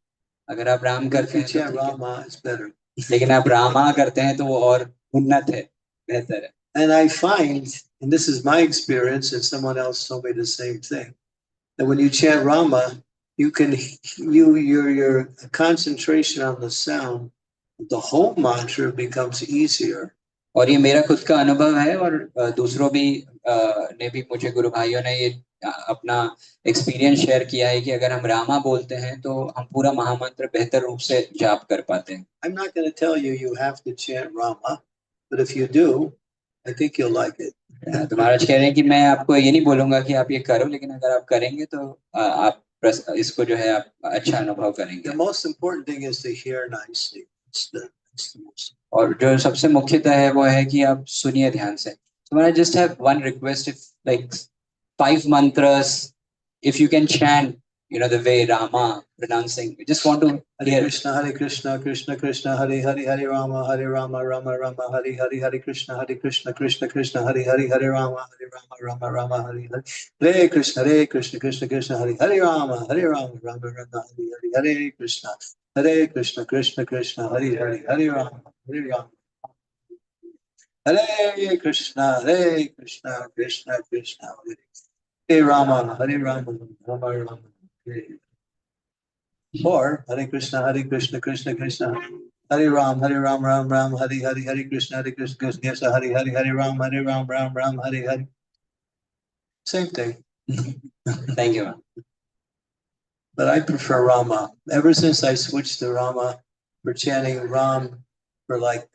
अगर आप राम करते हैं chant Rama, it's better. लेकिन आप रामा करते हैं तो वो और उन्नत है, बेहतर है. And I find, and this is my experience, and someone else told me the same thing, that when you chant Rama, you can your concentration on the sound, the whole mantra becomes easier. और ये मेरा खुद का अनुभव है, और दूसरों भी ने भी, मुझे गुरु भाइयों ने ये अपना एक्सपीरियंस शेयर किया है कि अगर हम रामा बोलते हैं तो हम पूरा महामंत्र बेहतर रूप से जाप कर पाते हैं. I'm not going to tell you you have to chant Rama, but if you do, I think you'll like it. तो महाराज कह रहे हैं कि मैं आपको ये नहीं बोलूंगा कि आप ये करो, लेकिन अगर आप करेंगे तो आप इसको जो है आप अच्छा अनुभव करेंगे. The most important thing is to hear nicely. It's the most. और जो सबसे मुख्यतः है वो है कि आप सुनिए ध्यान से. So I just have one request, if like 5 mantras, if you can chant, the way Rama pronouncing. We just want to hear. Hare Krishna, Krishna Krishna, Hare Rama, Rama Rama, Hare Krishna, Krishna Krishna, Hare Rama, Rama Rama, Hare Krishna, Krishna Krishna, Hare Rama, Rama Rama, Hare Krishna, Krishna Krishna, Hare Rama, Rama. Hare Krishna, Krishna Krishna, Hare Rama, Rama Rama, or Hare Krishna, Krishna Krishna, Hare Ram, Ram Ram, Hare Krishna, Krishna, Hare Ram, Ram, Hare. Same thing. Thank you. But I prefer Rama. Ever since I switched to Rama, for chanting Ram for like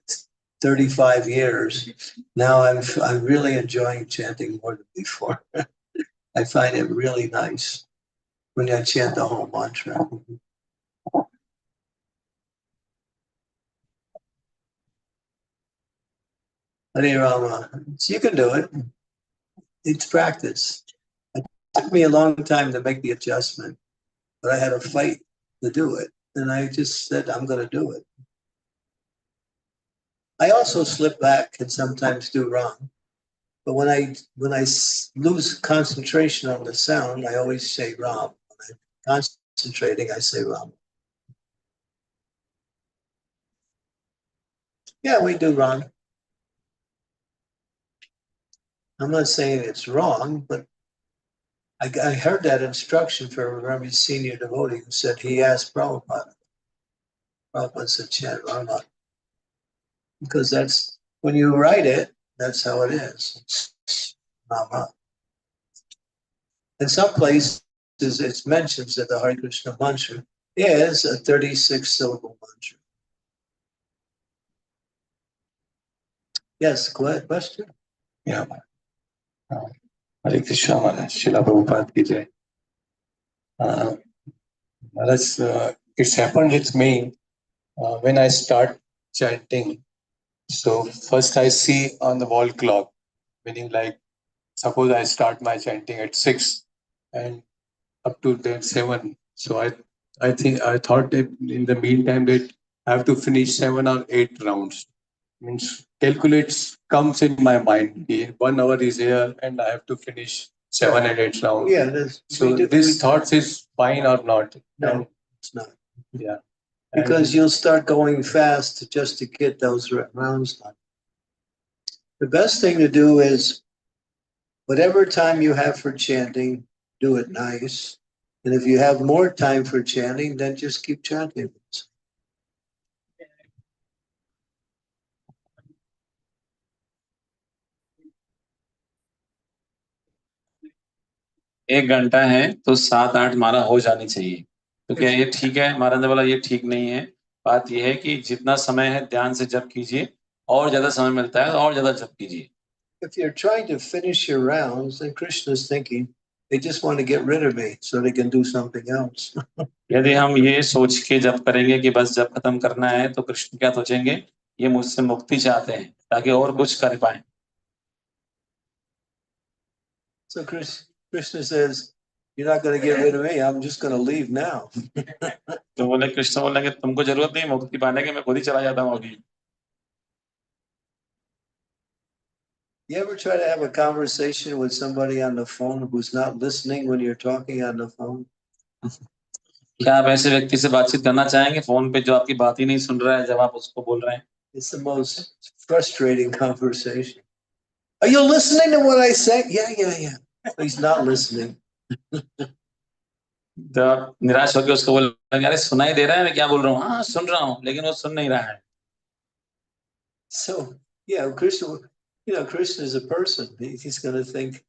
35 years, now I'm really enjoying chanting more than before. I find it really nice when I chant the whole mantra. Hare Rama. So you can do it. It's practice. It took me a long time to make the adjustment, but I had to fight to do it. And I just said, I'm going to do it. I also slip back and sometimes do wrong. But when I lose concentration on the sound, I always say Ram. When I'm concentrating, I say Ram. Yeah, we do wrong. I'm not saying it's wrong, but I heard that instruction from a very senior devotee who said he asked Prabhupada. Prabhupada said, chant Rama. Because that's, when you write it, that's how it is. It's Rama. In some places, it mentions that the Hare Krishna mantra is a 36-syllable mantra. Yes, go ahead, question. Yeah. Hare Krishna Maharaj, Srila Prabhupada ki jai. Maharaj, it's happened with me when I start chanting. So first I see on the wall clock, meaning like suppose I start my chanting at 6 and up to then 7. So I thought that in the meantime that I have to finish 7 or 8 rounds. Means calculates comes in my mind. 1 hour is here and I have to finish 7 and 8 rounds. Yeah, So this thoughts is fine or not? No, it's not. Yeah. Because you'll start going fast just to get those rounds done. The best thing to do is whatever time you have for chanting, do it nice. And if you have more time for chanting, then just keep chanting. एक घंटा है तो 7-8 माला हो जानी चाहिए। तो क्या ये ठीक है? महाराज ने बोला ये ठीक नहीं है। बात यह है कि जितना समय है ध्यान से जप कीजिए, और ज्यादा समय मिलता है और ज्यादा जप कीजिए। If you're trying to finish your rounds, then Krishna's thinking they just want to get rid of me so they can do something else. यदि हम ये सोच के जप करेंगे कि बस जप खत्म करना है, तो कृष्ण क्या सोचेंगे? ये मुझसे मुक्ति चाहते हैं ताकि और कुछ कर पाए। So Krishna says, you're not going to get rid of me. I'm just going to leave now. तो बोले कृष्ण बोलेंगे तुमको जरूरत नहीं मुक्ति पाने की, मैं खुद ही चला जाता हूँ अभी। You ever try to have a conversation with somebody on the phone who's not listening when you're talking on the phone? क्या आप ऐसे व्यक्ति से बातचीत करना चाहेंगे फोन पे जो आपकी बात ही नहीं सुन रहा है जब आप उसको बोल रहे हैं? It's the most frustrating conversation. Are you listening to what I say? Yeah. He's not listening. तो आप निराश होकर उसको बोलेंगे अरे सुनाई दे रहा है मैं क्या बोल रहा हूँ? हाँ सुन रहा हूँ, लेकिन वो सुन नहीं रहा है। So, yeah, Krishna is a person. He's going to think,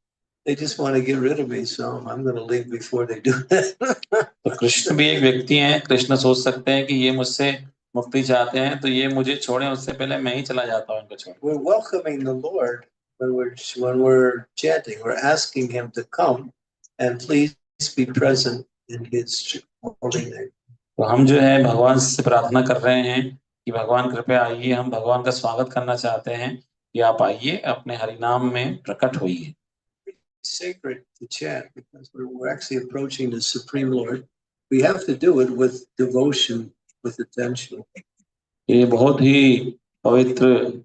they just want to get rid of me, so I'm going to leave before they do that. तो कृष्ण भी एक व्यक्ति हैं। कृष्ण सोच सकते हैं कि ये मुझसे मुक्ति चाहते हैं, तो ये मुझे छोड़ें उससे पहले मैं ही चला जाता हूँ इनको छोड़। We're welcoming the Lord when we're chanting. We're asking him to come and please be present in his holy name. तो हम जो है भगवान से प्रार्थना कर रहे हैं कि भगवान कृपया आइए। हम भगवान का स्वागत करना चाहते हैं कि आप आइए, अपने हरिनाम में प्रकट होइए। Sacred to chant because we're actually approaching the Supreme Lord. We have to do it with devotion, with attention. ये बहुत ही पवित्र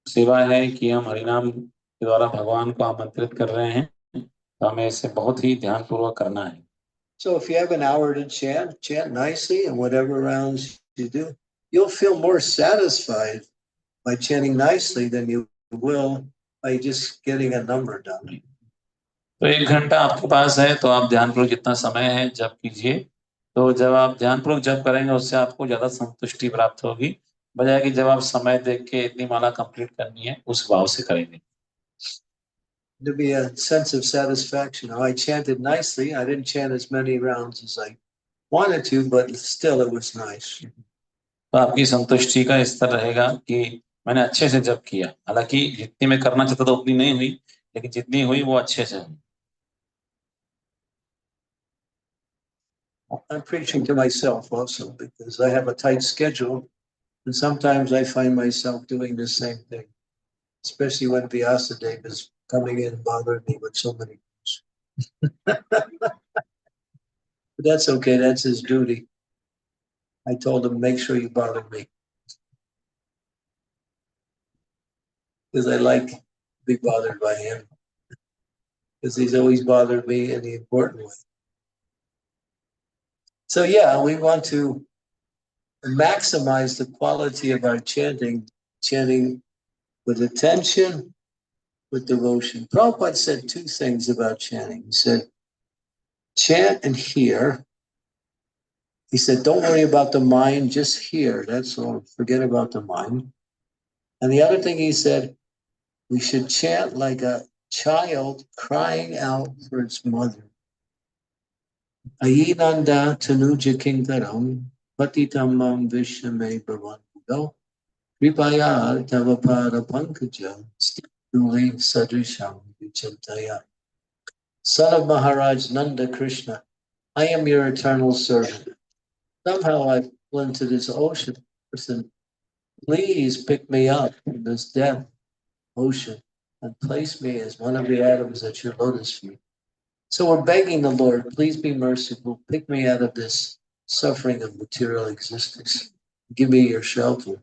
सेवा है कि हम हरिनाम के द्वारा भगवान को आमंत्रित कर रहे हैं, तो हमें इसे बहुत ही ध्यानपूर्वक करना है। So if you have an hour to chant nicely, and whatever rounds you do, you'll feel more satisfied by chanting nicely than you will by just getting a number done. तो 1 घंटा आपके पास है तो आप ध्यानपूर्वक जितना समय है जप कीजिए। तो जब आप ध्यानपूर्वक जप करेंगे उससे आपको ज्यादा संतुष्टि प्राप्त होगी, बजाय कि जब आप समय देख के इतनी माला कंप्लीट करनी है उस भाव से करेंगे। There'll be a sense of satisfaction. Oh, I chanted nicely. I didn't chant as many rounds as I wanted to, but still it was nice. तो आपकी संतुष्टि का स्तर रहेगा कि मैंने अच्छे से जप किया। हालांकि जितनी मैं करना चाहता था उतनी नहीं हुई, लेकिन जितनी हुई वो अच्छे से हुई। I'm preaching to myself also because I have a tight schedule, and sometimes I find myself doing the same thing, especially when Vyasadeva is coming in and bothering me with so many things. But that's okay. That's his duty. I told him, make sure you bother me. Because I like to be bothered by him. Because he's always bothered me in the important way. So yeah, we want to maximize the quality of our chanting with attention, with devotion. Prabhupada said 2 things about chanting. He said, chant and hear. He said, don't worry about the mind, just hear. That's all. Forget about the mind. And the other thing he said, we should chant like a child crying out for its mother. Ayinanda tanuja kinkaram patitamam vishame bhavanto kripaya tavapada pankaja stuli sadrisham vichintaya. Son of Maharaj Nanda Krishna, I am your eternal servant. Somehow I've fallen into this ocean. Listen, please pick me up from this death ocean and place me as one of the atoms at your lotus feet. So we're begging the Lord, please be merciful, pick me out of this suffering of material existence. Give me your shelter.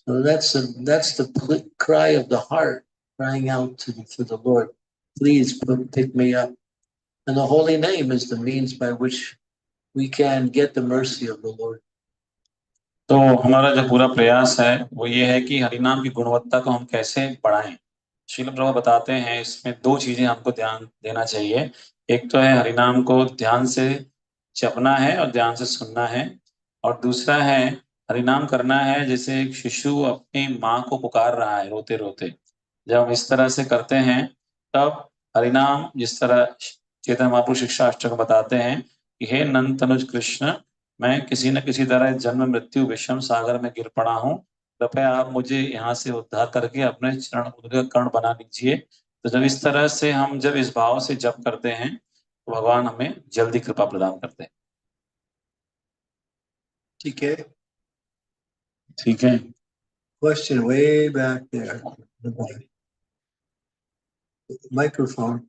So that's the cry of the heart, crying out to the Lord, please pick me up. And the holy name is the means by which we can get the mercy of the Lord. तो हमारा जो पूरा प्रयास है वो ये है कि हरिनाम की गुणवत्ता को हम कैसे बढ़ाएं। श्रील प्रभु बताते हैं इसमें दो चीजें हमको ध्यान देना चाहिए। एक तो है हरिनाम को ध्यान से जपना है और ध्यान से सुनना है, और दूसरा है हरिनाम करना है जैसे एक शिशु अपनी माँ को पुकार रहा है रोते रोते। जब हम इस तरह से करते हैं तब हरिनाम, जिस तरह चैतन्य महाप्रभु शिक्षा अष्टक बताते हैं कि हे नंद तनुज कृष्ण, मैं किसी न किसी तरह जन्म मृत्यु विषम सागर में गिर पड़ा हूँ, कृपया आप मुझे यहाँ से उद्धार करके अपने चरण उदक कर्ण बना लीजिए। तो जब इस तरह से हम जब इस भाव से जप करते हैं तो भगवान हमें जल्दी कृपा प्रदान करते हैं। ठीक है? ठीक है। Question way back there. Microphone.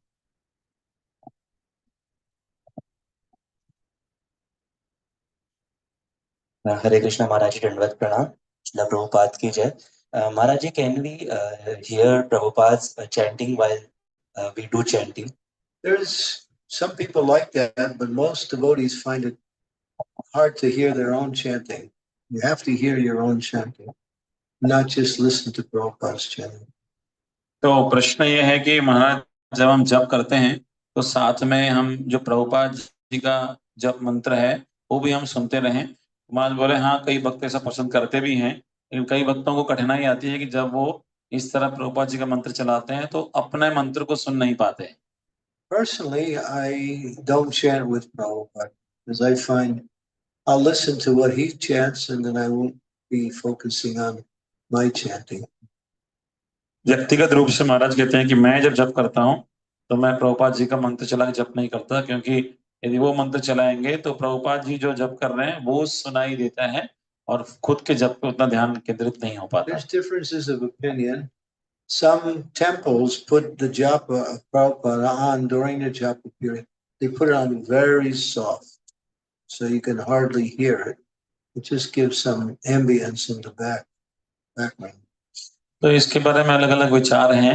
हरे कृष्णा महाराज जी, दंडवत प्रणाम। श्रील प्रभुपाद की जय। Maharaj ji, can we hear Prabhupada's chanting while we do chanting? There's some people like that, but most devotees find it hard to hear their own chanting. You have to hear your own chanting, not just listen to Prabhupada's chanting. तो प्रश्न ये है कि महाराज जब हम जप करते हैं तो साथ में हम जो प्रभुपाद जी का जप मंत्र है वो भी हम सुनते रहें। महाराज बोले हाँ, कई भक्त ऐसा पसंद करते भी हैं, लेकिन कई भक्तों को कठिनाई आती है कि जब वो इस तरह प्रभुपाद जी का मंत्र चलाते हैं तो अपने मंत्र को सुन नहीं पाते। Personally, I don't chant with Prabhupada because I find I'll listen to what he chants and then I won't be focusing on my chanting. व्यक्तिगत रूप से महाराज कहते हैं कि मैं जब जप करता हूँ तो मैं प्रभुपाद जी का मंत्र चला के जप नहीं करता, क्योंकि यदि वो मंत्र चलाएंगे तो प्रभुपाद जी जो जप कर रहे हैं वो सुनाई देता है और खुद के जप पे उतना ध्यान केंद्रित नहीं हो पाता। There's differences of opinion. Some temples put the japa of Prabhupada on during the japa period. They put it on very soft, so you can hardly hear it. It just gives some ambience in the background. तो इसके बारे में अलग अलग विचार हैं।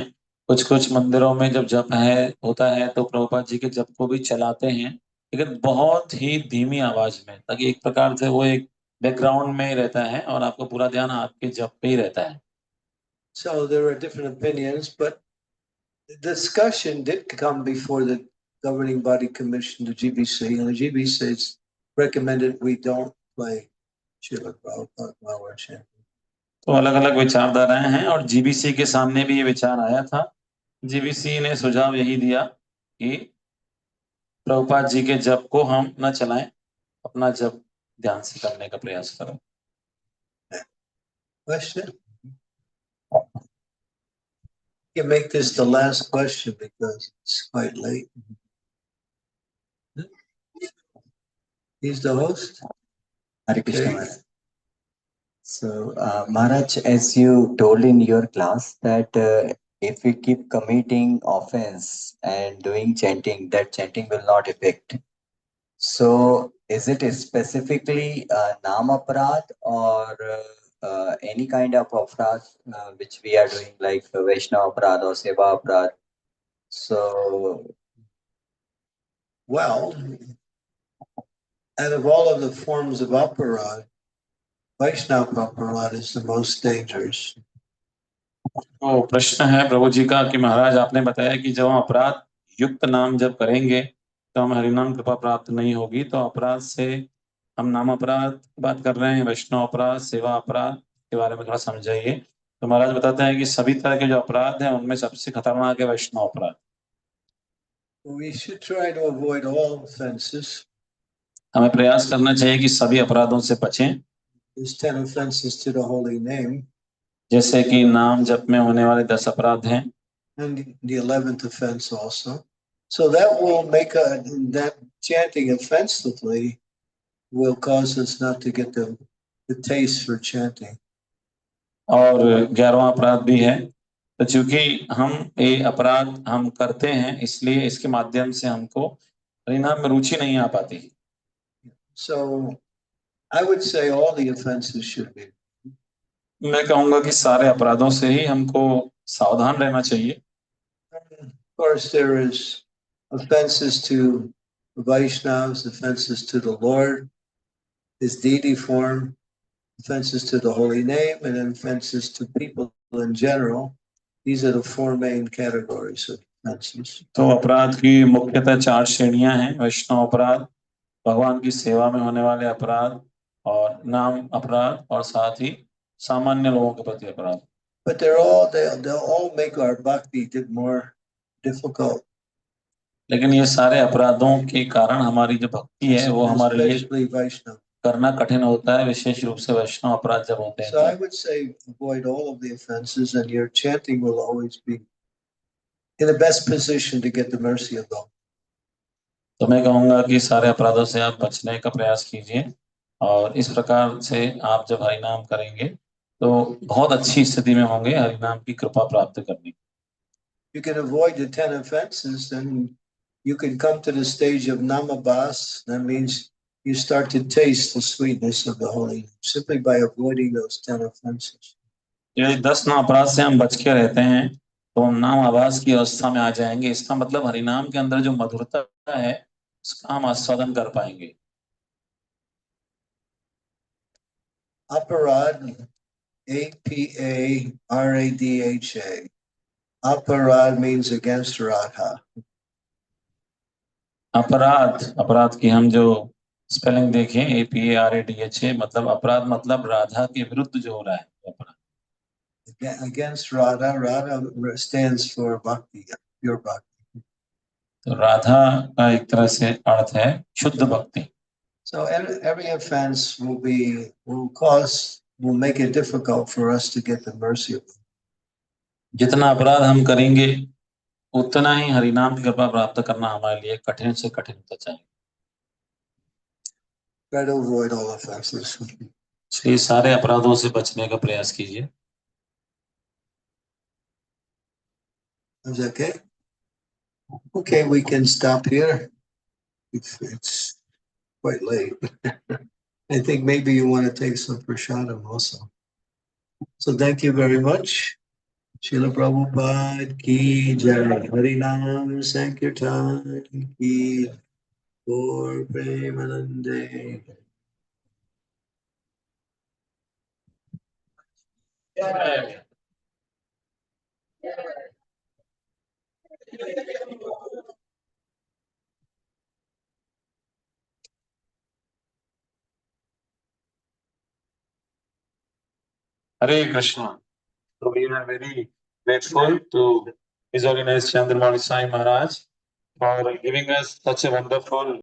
कुछ कुछ मंदिरों में जब जप है होता है तो प्रभुपाद जी के जप को भी चलाते हैं, लेकिन बहुत ही धीमी आवाज में, ताकि एक प्रकार से वो एक बैकग्राउंड में ही रहता है और आपको पूरा ध्यान आपके जप पे ही रहता है। So there are different opinions, but the discussion did come before the governing body commission, the GBC, and the GBC recommended we don't play Srila Prabhupada while we're chanting. तो अलग अलग विचारधाराएं हैं और जीबीसी के सामने भी ये विचार आया था। जीबीसी ने सुझाव यही दिया कि प्रभुपाद जी के जप को हम न चलाएं, अपना जप ध्यान से करने का प्रयास करें। Question? You can make this the last question because it's quite late. He's the host? Hare Krishna Okay. Maharaj. So Maharaj, as you told in your class that if we keep committing offense and doing chanting, that chanting will not affect. So is it specifically Nam Aparad or any kind of aparad which we are doing, like Vaishnava Aparad or Seva Aparad? So, Well, out of all of the forms of aparad, Vaishnava aparad is the most dangerous. तो प्रश्न है प्रभु जी का कि महाराज आपने बताया कि जब हम अपराध युक्त नाम जब करेंगे तो हमें हरिनाम कृपा प्राप्त नहीं होगी। तो अपराध से हम नाम अपराध की बात कर रहे हैं, वैष्णव अपराध, सेवा अपराध के बारे में थोड़ा समझाइए। तो महाराज बताते हैं कि सभी तरह के जो अपराध हैं उनमें सबसे खतरनाक है वैष्णव अपराध। We should try to avoid all offenses. हमें प्रयास करना चाहिए कि सभी अपराधों से बचें। There's 10 offenses to the holy name. जैसे कि नाम जप में होने वाले 10 अपराध हैं। And the 11th offense also. So that will make that chanting offensively will cause us not to get the taste for chanting. और 11वां अपराध भी है। तो चूंकि हम ये अपराध हम करते हैं इसलिए इसके माध्यम से हमको हरिनाम में रुचि नहीं आ पाती। So I would say all the offenses should be. मैं कहूंगा कि सारे अपराधों से ही हमको सावधान रहना चाहिए। Of course, there is offenses to Vaishnavas, offenses to the Lord, His deity form, offenses to the holy name, and then offenses to people in general. These are the four main categories of offenses. तो अपराध की मुख्यतः 4 श्रेणियां हैं, वैष्णव अपराध, भगवान की सेवा में होने वाले अपराध, और नाम अपराध, और साथ ही सामान्य लोगों के प्रति अपराध। But they'll all make our bhakti more difficult. लेकिन ये सारे अपराधों के कारण हमारी जो भक्ति है वो हमारे लिए Especially Vaishnava. करना कठिन होता है, विशेष रूप से वैष्णव अपराध जब होते हैं। So I would say avoid all of the offenses, and your chanting will always be in the best position to get the mercy of God. तो मैं कहूंगा कि सारे अपराधों से आप बचने का प्रयास कीजिए, और इस प्रकार से आप जब हरिनाम करेंगे तो बहुत अच्छी स्थिति में होंगे हरिनाम की कृपा प्राप्त करने। You can avoid the 10 offenses, then you can come to the stage of namabhas. That means you start to taste the sweetness of the holy name simply by avoiding those 10 offenses. यदि 10 नाम अपराध से हम बच के रहते हैं तो हम नाम आभास की अवस्था में आ जाएंगे। इसका मतलब हरिनाम के अंदर जो मधुरता है उसका हम आस्वादन कर पाएंगे। Aparad, A-P-A-R-A-D-H-A. Aparad means against Radha. अपराध, अपराध की हम जो स्पेलिंग देखें APARADHA, मतलब अपराध मतलब राधा के विरुद्ध जो हो रहा है अपराध। Against Radha, Radha stands for bhakti, pure bhakti. तो राधा का एक तरह से अर्थ है शुद्ध भक्ति। So every offense will make it difficult for us to get the mercy of God. जितना अपराध हम करेंगे उतना ही हरिनाम की कृपा प्राप्त करना हमारे लिए कठिन से कठिन होता जाएगा। Try to avoid all offenses. इसलिए सारे अपराधों से बचने का प्रयास कीजिए। Is that okay? Okay, we can stop here. It's quite late. I think maybe you want to take some prasadam also. So thank you very much. Srila Prabhupada ki jai. Harinam Sankirtan ki Gaur Premanande. Hare Krishna. So we are very grateful to His Holiness Chandramouli Sai Maharaj for giving us such a wonderful